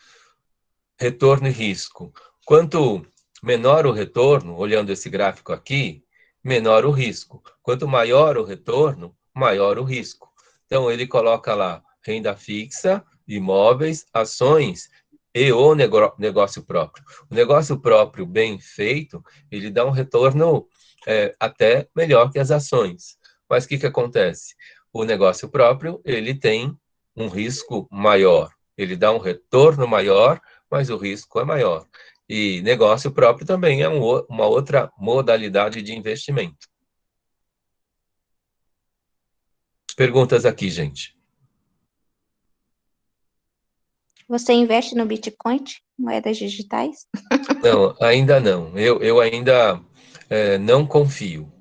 Retorno e risco. Quanto menor o retorno, olhando esse gráfico aqui, menor o risco. Quanto maior o retorno, maior o risco. Então, ele coloca lá renda fixa, imóveis, ações e o negócio próprio. O negócio próprio bem feito, ele dá um retorno até melhor que as ações. Mas o que acontece? O negócio próprio, ele tem um risco maior. Ele dá um retorno maior, mas o risco é maior. E negócio próprio também é uma outra modalidade de investimento. Perguntas aqui, gente. Você investe no Bitcoin, moedas digitais? Não, ainda não. Eu ainda não confio.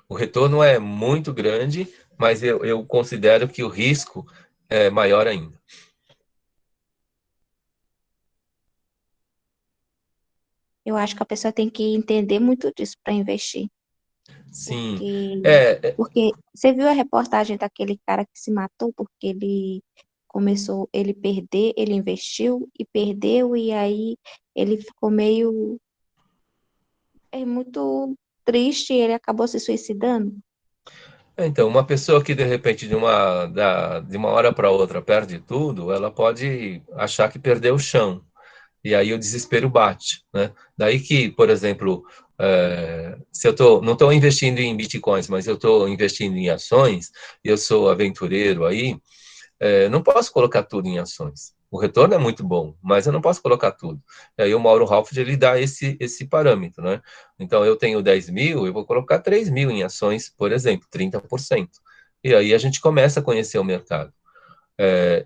O retorno é muito grande, mas eu considero que o risco é maior ainda. Eu acho que a pessoa tem que entender muito disso para investir. Sim. Porque você viu a reportagem daquele cara que se matou porque ele investiu e perdeu, e aí ele ficou muito triste e ele acabou se suicidando. Então, uma pessoa que, de repente, de uma hora para outra perde tudo, ela pode achar que perdeu o chão. E aí o desespero bate, né? Daí que, por exemplo, se eu não estou investindo em bitcoins, mas eu estou investindo em ações, eu sou aventureiro aí, não posso colocar tudo em ações. O retorno é muito bom, mas eu não posso colocar tudo. E aí o Mauro Halford, ele dá esse parâmetro, né? Então, eu tenho 10 mil, eu vou colocar 3 mil em ações, por exemplo, 30%. E aí a gente começa a conhecer o mercado.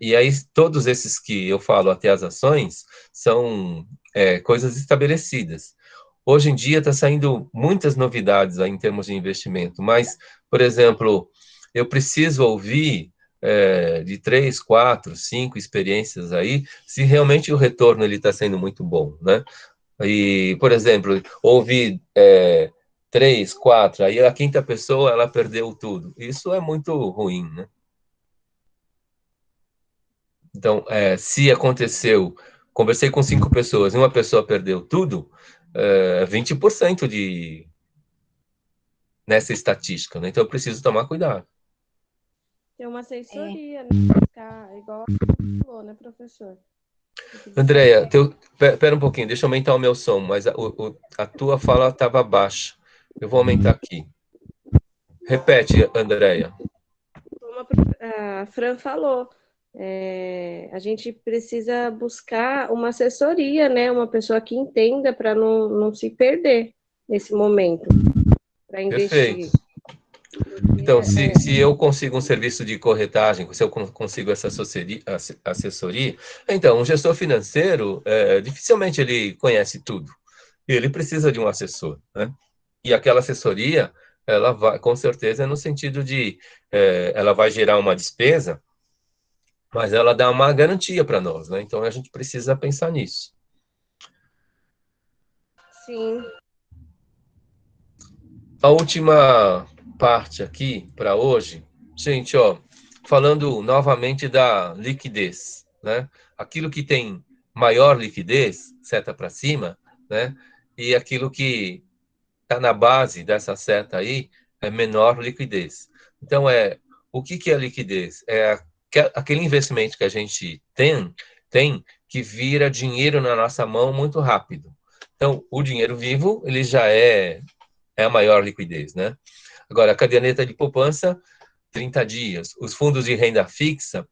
E aí todos esses que eu falo até as ações são coisas estabelecidas. Hoje em dia está saindo muitas novidades aí em termos de investimento, mas, por exemplo, eu preciso ouvir de 3, 4, 5 experiências aí, se realmente o retorno está sendo muito bom, né? E, por exemplo, ouvir 3, 4, aí a quinta pessoa, ela perdeu tudo. Isso é muito ruim, né? Então, se aconteceu, conversei com 5 pessoas e uma pessoa perdeu tudo, 20% nessa estatística, né? Então, eu preciso tomar cuidado. Tem uma assessoria, né? Igual falou, né, professor? Andréia, pera um pouquinho, deixa eu aumentar o meu som, mas a tua fala estava baixa. Eu vou aumentar aqui. Repete, Andréia. Como a Fran falou, a gente precisa buscar uma assessoria, né? Uma pessoa que entenda para não se perder nesse momento, para investir. Perfeito. Então, se eu consigo um serviço de corretagem, se eu consigo essa assessoria, então, um gestor financeiro, dificilmente ele conhece tudo. E ele precisa de um assessor, né? E aquela assessoria, ela vai, com certeza, no sentido de, ela vai gerar uma despesa, mas ela dá uma garantia para nós, né? Então, a gente precisa pensar nisso. Sim. A última parte aqui para hoje, gente, ó, falando novamente da liquidez, né? Aquilo que tem maior liquidez, seta para cima, né? E aquilo que está na base dessa seta aí é menor liquidez. Então, o que é liquidez? É aquele investimento que a gente tem que vira dinheiro na nossa mão muito rápido. Então, o dinheiro vivo, ele já é a maior liquidez, né? Agora, a caderneta de poupança, 30 dias. Os fundos de renda fixa,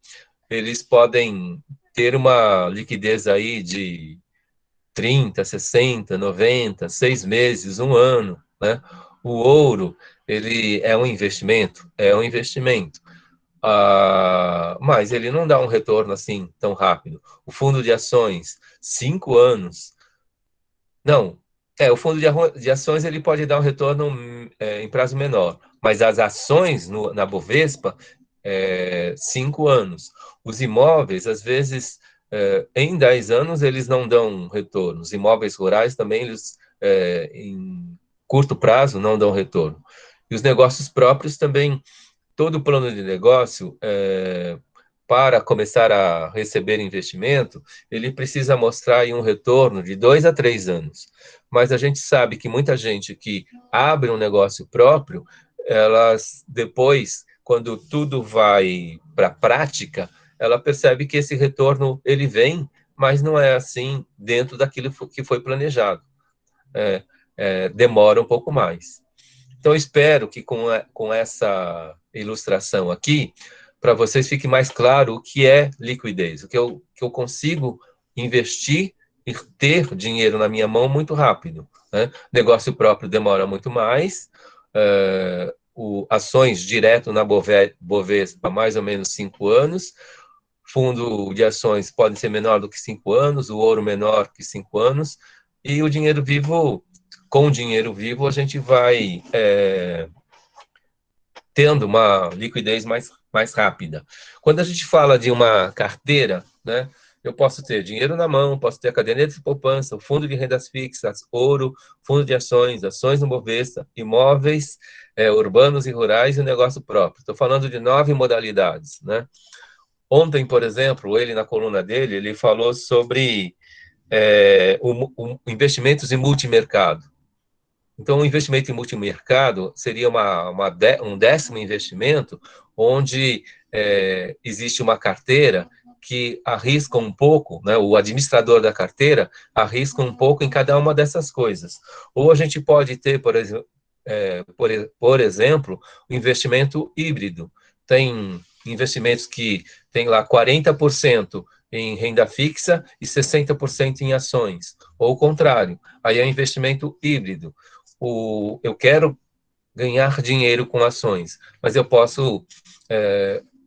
eles podem ter uma liquidez aí de 30, 60, 90, 6 meses, 1 ano, né? O ouro, ele é um investimento? É um investimento. Mas ele não dá um retorno assim tão rápido. O fundo de ações, 5 anos. Não, o fundo de ações ele pode dar um retorno em prazo menor, mas as ações na Bovespa, 5 anos. Os imóveis, às vezes, em 10 anos, eles não dão retorno. Os imóveis rurais também, eles, em curto prazo, não dão retorno. E os negócios próprios também, todo plano de negócio, para começar a receber investimento, ele precisa mostrar aí um retorno de 2 a 3 anos. Mas a gente sabe que muita gente que abre um negócio próprio, elas depois, quando tudo vai para a prática, ela percebe que esse retorno ele vem, mas não é assim dentro daquilo que foi planejado. Demora um pouco mais. Então, espero que com essa ilustração aqui, para vocês fique mais claro o que é liquidez, o que eu consigo investir e ter dinheiro na minha mão muito rápido, né? Negócio próprio demora muito mais, ações direto na Bovespa, mais ou menos 5 anos, fundo de ações pode ser menor do que 5 anos, o ouro menor que 5 anos, e o dinheiro vivo, com o dinheiro vivo, a gente vai tendo uma liquidez mais rápida. Quando a gente fala de uma carteira, né, eu posso ter dinheiro na mão, posso ter a caderneta de poupança, o fundo de rendas fixas, ouro, fundo de ações no Bovespa, imóveis urbanos e rurais e o negócio próprio. Estou falando de 9 modalidades, né? Ontem, por exemplo, ele na coluna dele, ele falou sobre investimentos em multimercado. Então, o investimento em multimercado seria um décimo investimento, onde existe uma carteira que arrisca um pouco, né, o administrador da carteira arrisca um pouco em cada uma dessas coisas. Ou a gente pode ter, por exemplo, o investimento híbrido. Tem investimentos que tem lá 40% em renda fixa e 60% em ações, ou o contrário, aí é um investimento híbrido. Eu quero ganhar dinheiro com ações, mas eu posso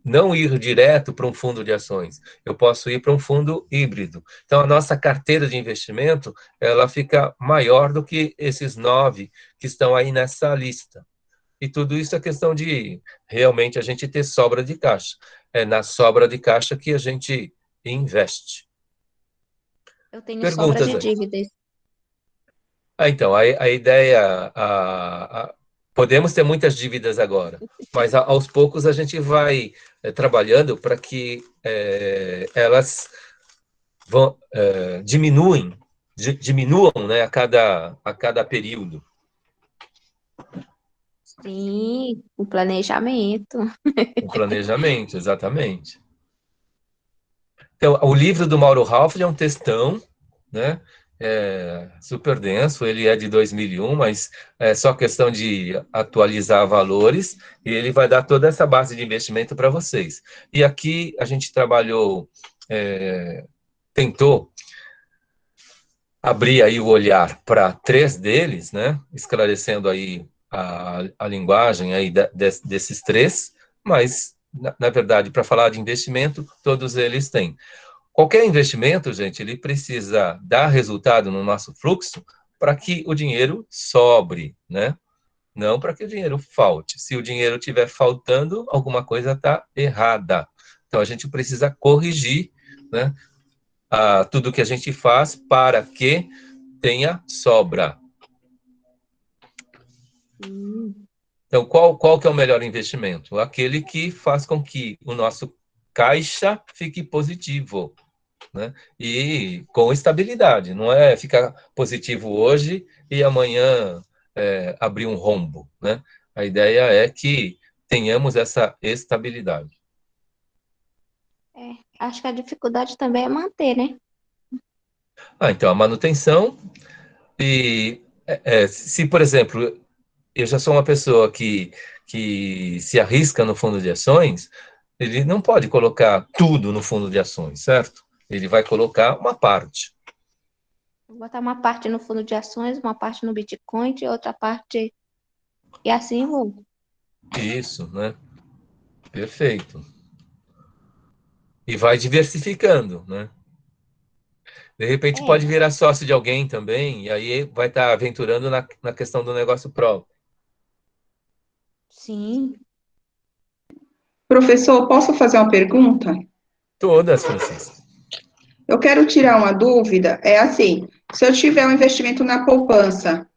não ir direto para um fundo de ações, eu posso ir para um fundo híbrido. Então, a nossa carteira de investimento, ela fica maior do que esses 9 que estão aí nessa lista. E tudo isso é questão de, realmente, a gente ter sobra de caixa. É na sobra de caixa que a gente investe. Eu tenho sobra Perguntas de aí. dívidas. Então, a ideia... podemos ter muitas dívidas agora, mas aos poucos a gente vai trabalhando para que elas diminuam, né, a cada período. Sim, o planejamento. O planejamento, exatamente. Então, o livro do Mauro Ralph é um textão, né? Super denso, ele é de 2001, mas é só questão de atualizar valores, e ele vai dar toda essa base de investimento para vocês. E aqui a gente trabalhou, tentou abrir aí o olhar para 3 deles, né? Esclarecendo aí a linguagem aí desses 3, mas, na verdade, para falar de investimento, todos eles têm. Qualquer investimento, gente, ele precisa dar resultado no nosso fluxo para que o dinheiro sobre, né? Não para que o dinheiro falte. Se o dinheiro estiver faltando, alguma coisa está errada. Então, a gente precisa corrigir, né, tudo que a gente faz para que tenha sobra. Então, qual que é o melhor investimento? Aquele que faz com que o nosso caixa fique positivo, né? E com estabilidade, não é ficar positivo hoje e amanhã abrir um rombo, né? A ideia é que tenhamos essa estabilidade. Acho que a dificuldade também é manter, né? Então, a manutenção e se, por exemplo, eu já sou uma pessoa que se arrisca no fundo de ações, ele não pode colocar tudo no fundo de ações, certo? Ele vai colocar uma parte. Vou botar uma parte no fundo de ações, uma parte no Bitcoin e outra parte... E assim vou. Isso, né? Perfeito. E vai diversificando, né? De repente pode virar sócio de alguém também, e aí vai estar aventurando na questão do negócio próprio. Sim. Professor, posso fazer uma pergunta? Todas, Francisco. Eu quero tirar uma dúvida, assim, se eu tiver um investimento na poupança,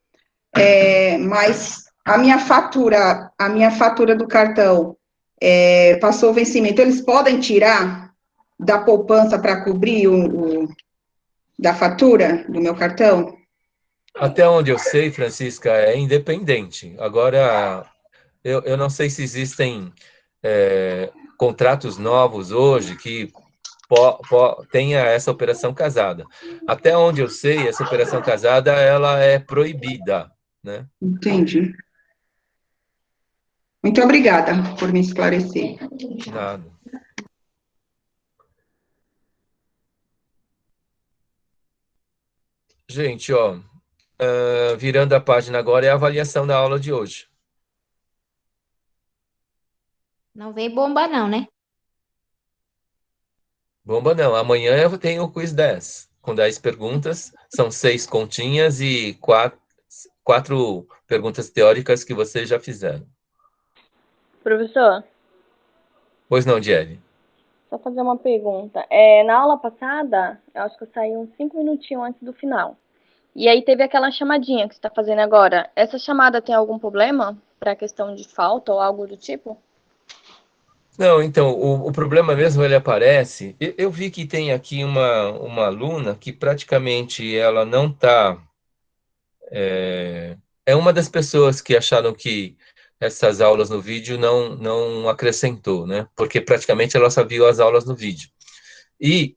mas a minha fatura do cartão passou o vencimento, eles podem tirar da poupança para cobrir da fatura do meu cartão? Até onde eu sei, Francisca, é independente. Agora, eu não sei se existem contratos novos hoje que tenha essa operação casada. Até onde eu sei, essa operação casada ela é proibida, né? Entendi. Muito obrigada por me esclarecer. Nada. Gente, ó, virando a página agora é a avaliação da aula de hoje. Não vem bomba não, né? Bomba não, amanhã eu tenho o quiz 10, com 10 perguntas, são 6 continhas e 4 perguntas teóricas que vocês já fizeram. Professor, Pois não, Diele? só fazer uma pergunta. Na aula passada, eu acho que eu saí uns 5 minutinhos antes do final. E aí teve aquela chamadinha que você está fazendo agora. Essa chamada tem algum problema para a questão de falta ou algo do tipo? Não, então, o problema mesmo, ele aparece... Eu vi que tem aqui uma aluna que praticamente ela não está... É uma das pessoas que acharam que essas aulas no vídeo não acrescentou, né? Porque praticamente ela só viu as aulas no vídeo. E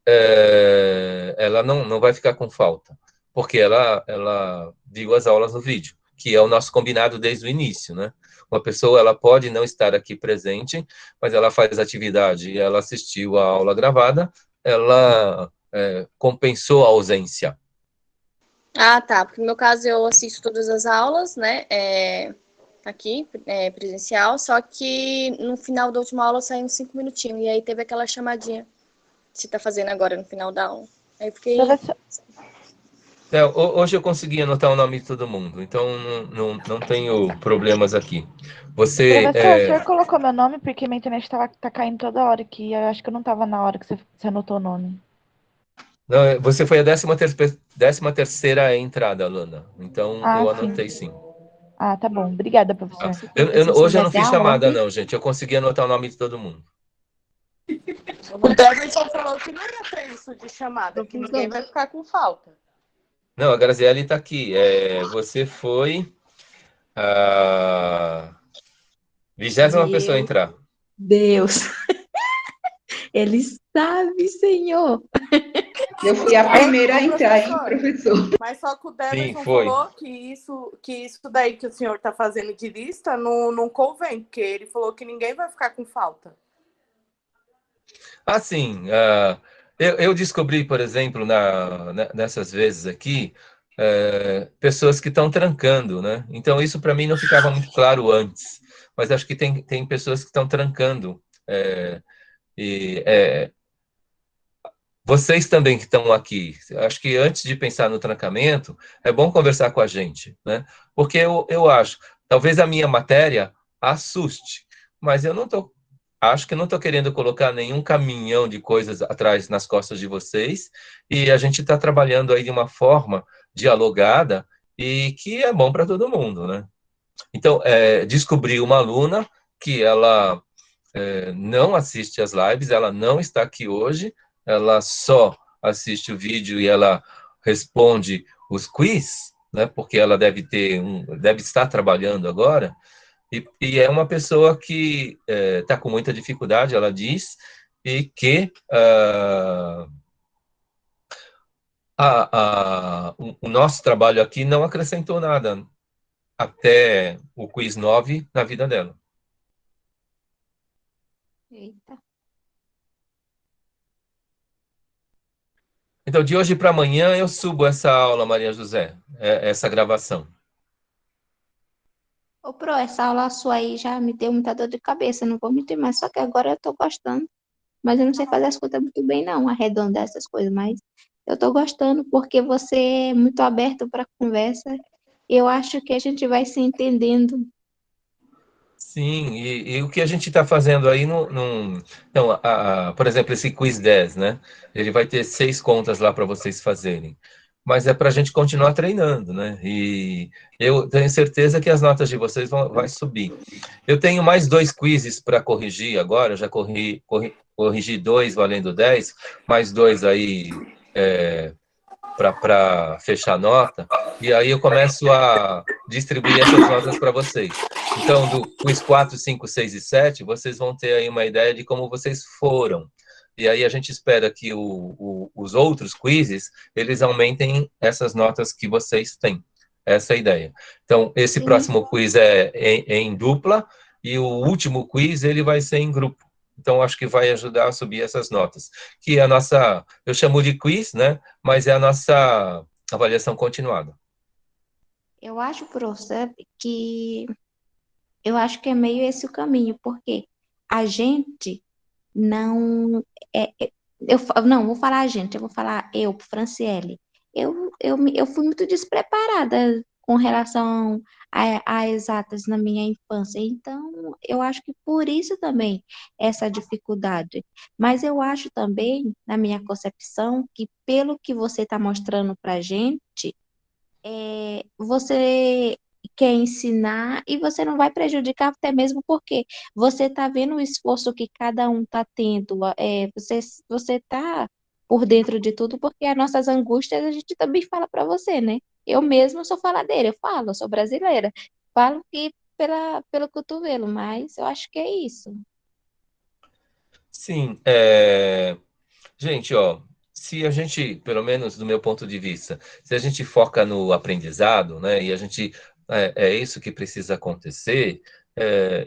ela não vai ficar com falta, porque ela viu as aulas no vídeo, que é o nosso combinado desde o início, né? Uma pessoa, ela pode não estar aqui presente, mas ela faz atividade e ela assistiu a aula gravada, ela compensou a ausência. Ah, tá. Porque no meu caso eu assisto todas as aulas, né? aqui, presencial, só que no final da última aula saiu uns 5 minutinhos, e aí teve aquela chamadinha que você tá fazendo agora no final da aula. Aí eu fiquei... Hoje eu consegui anotar o nome de todo mundo, então não tenho problemas aqui. Você... Professor, o senhor colocou meu nome porque minha internet tá caindo toda hora aqui. Eu acho que eu não tava na hora que você anotou o nome. Não, você foi a 13ª entrada, Luna. Então, eu sim. anotei sim. Ah, tá bom. Obrigada, professor. Hoje eu não fiz chamada, não, gente. Eu consegui anotar o nome de todo mundo. O Deverson falou que não ia ter isso de chamada, que ninguém vai ficar com falta. Não, a Graziele está aqui. Você foi a 20ª pessoa a entrar. Deus. Ele sabe, Senhor. Eu fui a primeira a entrar, hein, professor? Mas só que o Deverson falou que isso daí que o senhor está fazendo de lista não convém, porque ele falou que ninguém vai ficar com falta. Assim, eu descobri, por exemplo, nessas vezes aqui, pessoas que estão trancando, né? Então, isso para mim não ficava muito claro antes, mas acho que tem pessoas que estão trancando. Vocês também que estão aqui, acho que antes de pensar no trancamento, é bom conversar com a gente, né? Porque eu acho, talvez a minha matéria assuste, mas acho que não estou querendo colocar nenhum caminhão de coisas atrás nas costas de vocês, e a gente está trabalhando aí de uma forma dialogada e que é bom para todo mundo, né? Então, descobri uma aluna que ela não assiste às lives, ela não está aqui hoje, ela só assiste o vídeo e ela responde os quiz, né? Porque ela deve estar trabalhando agora. E é uma pessoa que está com muita dificuldade, ela diz, e que o nosso trabalho aqui não acrescentou nada até o quiz 9 na vida dela. Eita. Então, de hoje para amanhã, eu subo essa aula, Maria José, essa gravação. Ô, Pro, essa aula sua aí já me deu muita dor de cabeça, não vou mentir mais, só que agora eu tô gostando. Mas eu não sei fazer as contas muito bem, não, arredondar essas coisas, mas eu tô gostando porque você é muito aberto para conversa. Eu acho que a gente vai se entendendo. Sim, e o que a gente está fazendo aí, então, por exemplo, esse quiz 10, né? Ele vai ter 6 contas lá para vocês fazerem, mas é para a gente continuar treinando, né? E eu tenho certeza que as notas de vocês vão subir. Eu tenho mais 2 quizzes para corrigir agora, eu já corrigi 2 valendo 10, mais 2 aí para fechar a nota, e aí eu começo a distribuir essas notas para vocês. Então, do quiz 4, 5, 6 e 7, vocês vão ter aí uma ideia de como vocês foram. E aí a gente espera que os outros quizzes, eles aumentem essas notas que vocês têm. Essa é a ideia. Então, esse próximo quiz é em dupla, e o último quiz, ele vai ser em grupo. Então, acho que vai ajudar a subir essas notas. Que é a nossa, eu chamo de quiz, né? Mas é a nossa avaliação continuada. Eu acho, professor, que eu acho que é meio esse o caminho, porque a gente não não vou falar a gente, eu vou falar eu, Franciele. Eu fui muito despreparada com relação a exatas na minha infância, então eu acho que por isso também essa dificuldade. Mas eu acho também, na minha concepção, que pelo que você está mostrando para a gente, você quer ensinar e você não vai prejudicar até mesmo porque você está vendo o esforço que cada um está tendo, você está por dentro de tudo, porque as nossas angústias a gente também fala para você, né? Eu mesma sou faladeira, eu sou brasileira, falo que pelo cotovelo, mas eu acho que é isso. Sim, gente, ó, se a gente, pelo menos do meu ponto de vista, se a gente foca no aprendizado, né, e a gente é isso que precisa acontecer,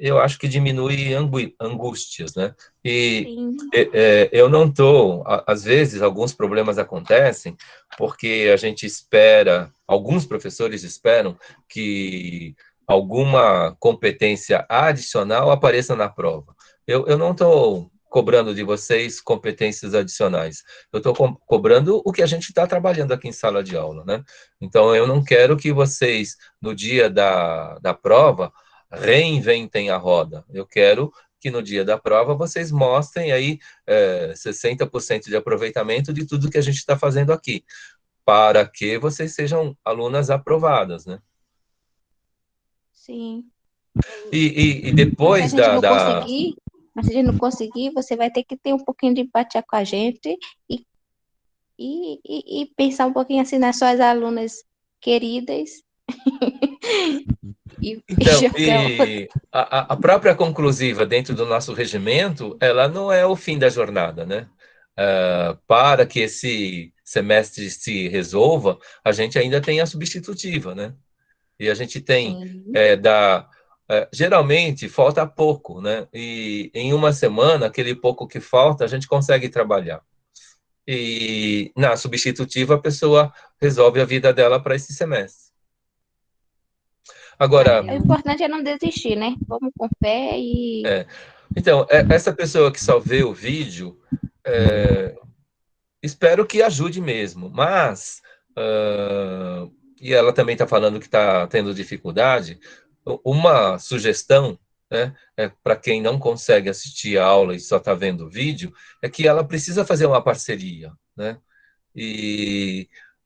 eu acho que diminui angústias, né? E eu não estou, às vezes, alguns problemas acontecem porque a gente espera, alguns professores esperam que alguma competência adicional, apareça na prova. Eu não estou cobrando de vocês competências adicionais. Eu estou cobrando o que a gente está trabalhando aqui em sala de aula, né? Então, eu não quero que vocês, no dia da prova, reinventem a roda. Eu quero que no dia da prova vocês mostrem aí 60% de aproveitamento de tudo que a gente está fazendo aqui, para que vocês sejam alunas aprovadas, né? Sim. E depois Mas se a gente não conseguir, você vai ter que ter um pouquinho de empatia com a gente e pensar um pouquinho assim nas suas alunas queridas. Então, a própria conclusiva dentro do nosso regimento, ela não é o fim da jornada, né? Para que esse semestre se resolva, a gente ainda tem a substitutiva, né? E a gente tem geralmente falta pouco, né? E em uma semana, aquele pouco que falta, a gente consegue trabalhar. E na substitutiva, a pessoa resolve a vida dela para esse semestre. Agora, o importante é não desistir, né? Vamos com fé e... Então, essa pessoa que só vê o vídeo, espero que ajude mesmo, mas... e ela também está falando que está tendo dificuldade. Uma sugestão, né, para quem não consegue assistir a aula e só está vendo o vídeo, é que ela precisa fazer uma parceria, né?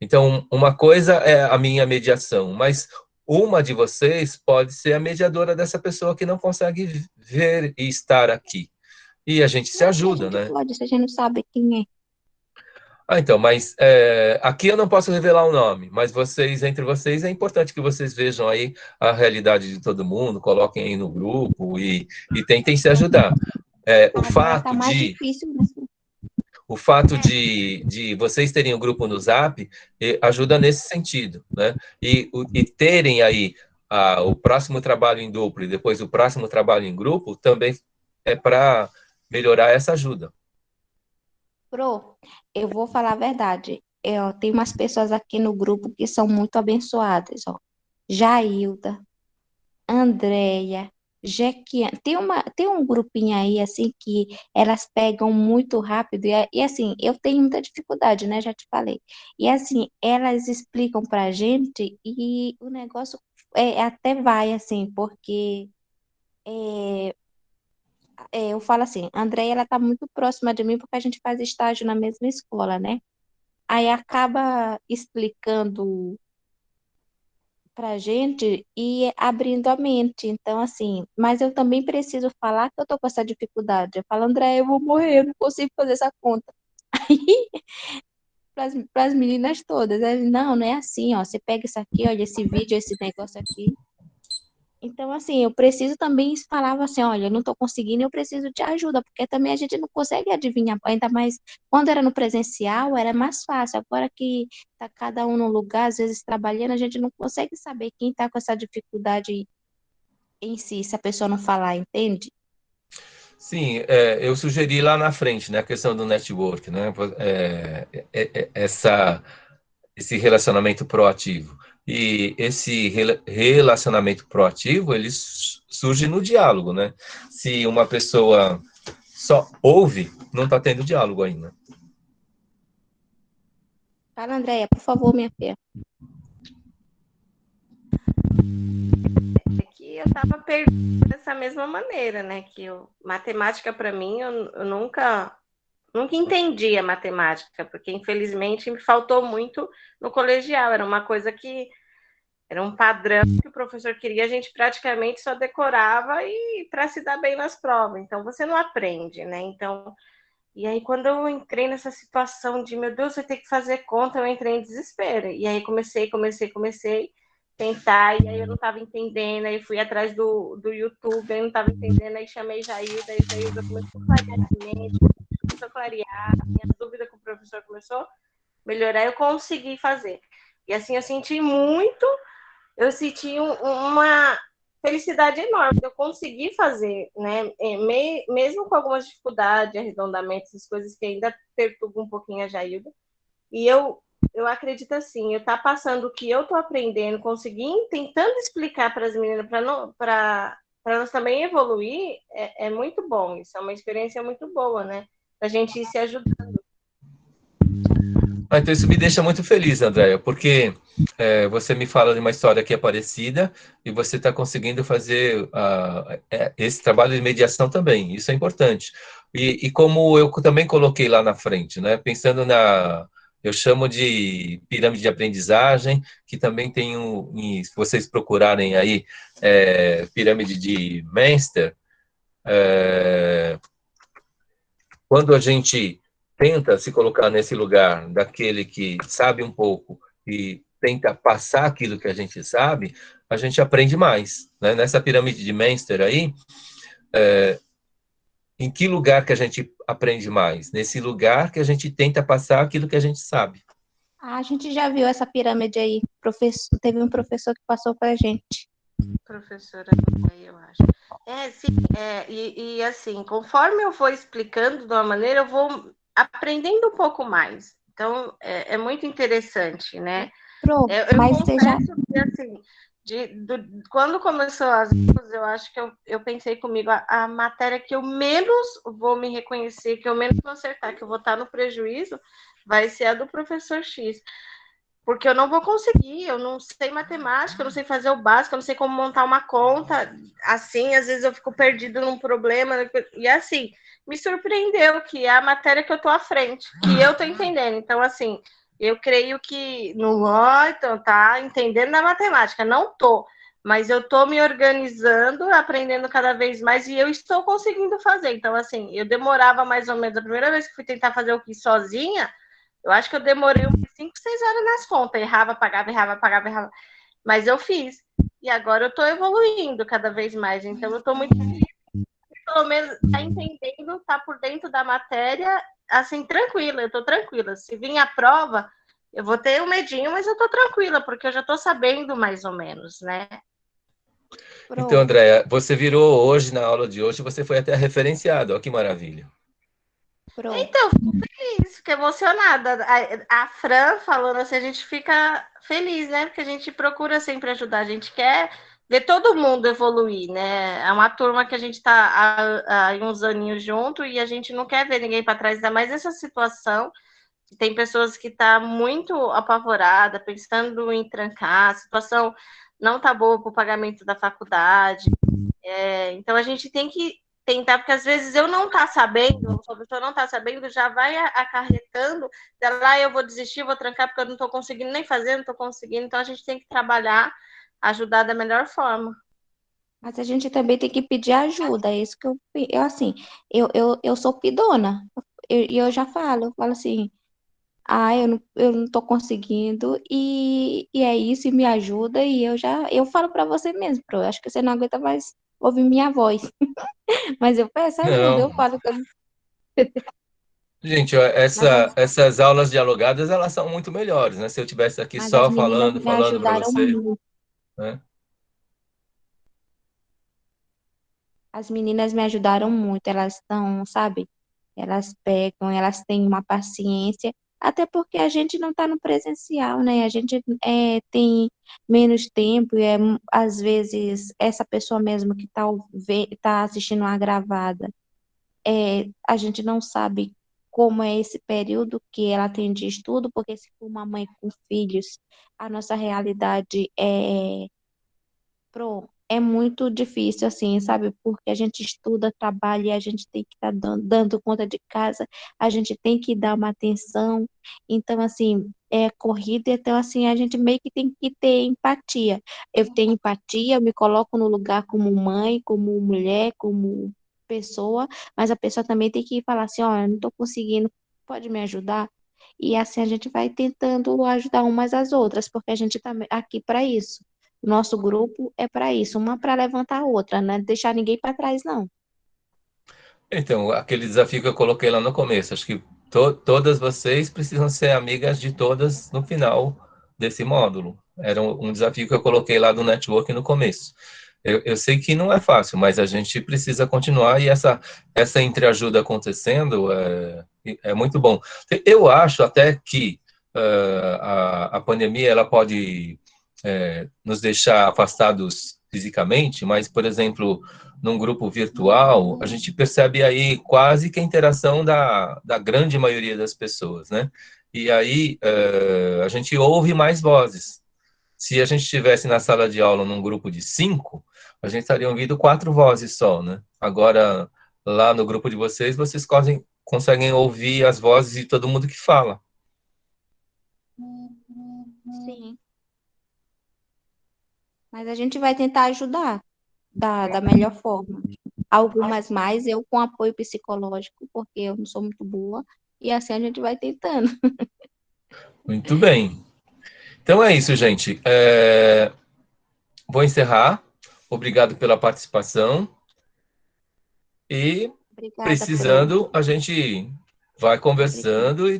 Então, uma coisa é a minha mediação, mas uma de vocês pode ser a mediadora dessa pessoa que não consegue ver e estar aqui. E a gente se ajuda, né? Pode, se a gente não sabe quem é. Então, mas aqui eu não posso revelar o nome, mas entre vocês, é importante que vocês vejam aí a realidade de todo mundo, coloquem aí no grupo e tentem se ajudar. O fato de vocês terem um grupo no Zap ajuda nesse sentido, né? E terem aí o próximo trabalho em duplo e depois o próximo trabalho em grupo também é para melhorar essa ajuda. Pro, eu vou falar a verdade. Tem umas pessoas aqui no grupo que são muito abençoadas, ó. Jailda, Andréia, Jequiane. Tem um grupinho aí, assim, que elas pegam muito rápido. E assim, eu tenho muita dificuldade, né? Já te falei. E assim, elas explicam pra gente e o negócio até vai, assim, porque... eu falo assim, a Andréia, ela tá muito próxima de mim porque a gente faz estágio na mesma escola, né? Aí acaba explicando pra gente e abrindo a mente. Então, assim, mas eu também preciso falar que eu tô com essa dificuldade. Eu falo, André, eu vou morrer, eu não consigo fazer essa conta. Aí, para as meninas todas, não, não é assim, ó. Você pega isso aqui, olha esse vídeo, esse negócio aqui. Então, assim, eu preciso também falar assim, olha, eu não estou conseguindo, eu preciso de ajuda, porque também a gente não consegue adivinhar, ainda mais quando era no presencial, era mais fácil. Agora que está cada um no lugar, às vezes trabalhando, a gente não consegue saber quem está com essa dificuldade em si, se a pessoa não falar, entende? Sim, eu sugeri lá na frente, né, a questão do network, né, esse relacionamento proativo. E esse relacionamento proativo, ele surge no diálogo, né? Se uma pessoa só ouve, não está tendo diálogo ainda. Fala, Andréia, por favor, minha filha. Que eu estava perdendo dessa mesma maneira, né? Que matemática, para mim, eu nunca entendi a matemática, porque infelizmente me faltou muito no colegial. Era uma coisa que era um padrão que o professor queria, a gente praticamente só decorava e para se dar bem nas provas. Então você não aprende, né? Então, e aí quando eu entrei nessa situação de meu Deus, eu tenho que fazer conta, eu entrei em desespero. E aí comecei tentar, e aí eu não estava entendendo, aí fui atrás do YouTube, aí não estava entendendo, aí chamei Jailda, aí Jailda começou a clarear a mente, começou a clarear, a minha dúvida com o professor começou a melhorar, eu consegui fazer. E assim, eu senti uma felicidade enorme, eu consegui fazer, né, mesmo com algumas dificuldades, arredondamentos, essas coisas que ainda perturbam um pouquinho a Jailda, e eu eu acredito assim, eu estar passando o que eu estou aprendendo, conseguindo, tentando explicar para as meninas, para elas também evoluir, é muito bom. Isso é uma experiência muito boa, né? A gente ir se ajudando. Então isso me deixa muito feliz, Andréia, porque você me fala de uma história que é parecida e você está conseguindo fazer esse trabalho de mediação também. Isso é importante. E como eu também coloquei lá na frente, né? Pensando eu chamo de pirâmide de aprendizagem, que também tem se vocês procurarem aí, pirâmide de Menster, quando a gente tenta se colocar nesse lugar daquele que sabe um pouco e tenta passar aquilo que a gente sabe, a gente aprende mais, né? Nessa pirâmide de Menster aí, em que lugar que a gente aprende mais? Nesse lugar que a gente tenta passar aquilo que a gente sabe. A gente já viu essa pirâmide aí. Teve um professor que passou para a gente. Professora, eu acho. Sim, e assim, conforme eu for explicando de uma maneira, eu vou aprendendo um pouco mais. Então, é muito interessante, né? Eu mas confesso que, assim, quando começou as aulas, eu acho que eu pensei comigo, a matéria que eu menos vou me reconhecer, que eu menos vou acertar, que eu vou estar no prejuízo, vai ser a do professor X. Porque eu não vou conseguir, eu não sei matemática, eu não sei fazer o básico, eu não sei como montar uma conta. Assim, às vezes eu fico perdido num problema. E assim, me surpreendeu que é a matéria que eu estou à frente, que eu estou entendendo. Então, assim, eu creio que então tá entendendo da matemática, não estou. Mas eu estou me organizando, aprendendo cada vez mais, e eu estou conseguindo fazer. Então, assim, eu demorava mais ou menos, a primeira vez que fui tentar fazer o que sozinha, eu acho que eu demorei umas 5, 6 horas nas contas. Errava, pagava. Mas eu fiz. E agora eu estou evoluindo cada vez mais. Então, eu estou muito feliz. Pelo menos está entendendo, está por dentro da matéria, assim, tranquila. Eu estou tranquila. Se vir a prova, eu vou ter um medinho, mas eu estou tranquila, porque eu já estou sabendo mais ou menos, né? Então, Andréia, você virou hoje, na aula de hoje, você foi até referenciada. Olha que maravilha. Então, fico feliz, fico emocionada. A Fran falando assim, a gente fica feliz, né? Porque a gente procura sempre ajudar, a gente quer ver todo mundo evoluir, né? É uma turma que a gente está há uns aninhos junto e a gente não quer ver ninguém para trás, ainda mais essa situação. Tem pessoas que estão muito apavoradas, pensando em trancar, a situação não está boa para o pagamento da faculdade. Então, a gente tem que tentar, porque às vezes eu não tá sabendo, o professor não tá sabendo, já vai acarretando, lá eu vou desistir, vou trancar, porque eu não estou conseguindo nem fazer, não estou conseguindo, então a gente tem que trabalhar, ajudar da melhor forma. Mas a gente também tem que pedir ajuda, é isso que eu assim, eu sou pidona, e eu já falo assim, eu não tô conseguindo, e é isso, e me ajuda, e eu falo para você mesmo, eu acho que você não aguenta mais ouvir minha voz. Mas eu peço ajuda, eu falo que eu... Gente, essas aulas dialogadas, elas são muito melhores, né? Se eu tivesse aqui só falando para você, né? As meninas me ajudaram muito, elas estão, sabe? Elas pegam, elas têm uma paciência, até porque a gente não está no presencial, né? A gente tem menos tempo e às vezes essa pessoa mesmo que tá assistindo a gravada, a gente não sabe como é esse período que ela tem de estudo, porque se for uma mãe com filhos, a nossa realidade é muito difícil, assim, sabe? Porque a gente estuda, trabalha e a gente tem que estar dando conta de casa, a gente tem que dar uma atenção. Então, assim, é corrida, então, assim, a gente meio que tem que ter empatia. Eu tenho empatia, eu me coloco no lugar como mãe, como mulher, como pessoa, mas a pessoa também tem que falar assim, olha, não estou conseguindo, pode me ajudar? E assim a gente vai tentando ajudar umas às outras, porque a gente está aqui para isso. O nosso grupo é para isso, uma para levantar a outra, não é deixar ninguém para trás, não. Então, aquele desafio que eu coloquei lá no começo, acho que todas vocês precisam ser amigas de todas no final desse módulo. Era um desafio que eu coloquei lá do network no começo. Eu sei que não é fácil, mas a gente precisa continuar e essa entreajuda acontecendo é muito bom. Eu acho até que a pandemia ela pode nos deixar afastados fisicamente, mas, por exemplo, num grupo virtual, a gente percebe aí quase que a interação da grande maioria das pessoas, né? E aí a gente ouve mais vozes. Se a gente estivesse na sala de aula num grupo de 5, a gente estaria ouvindo 4 vozes só, né? Agora, lá no grupo de vocês conseguem ouvir as vozes de todo mundo que fala. Sim. Mas a gente vai tentar ajudar da melhor forma. Algumas mais, eu com apoio psicológico, porque eu não sou muito boa, e assim a gente vai tentando. Muito bem. Então é isso, gente. Vou encerrar. Obrigado pela participação. E Obrigada, Fran. precisando, a gente vai conversando e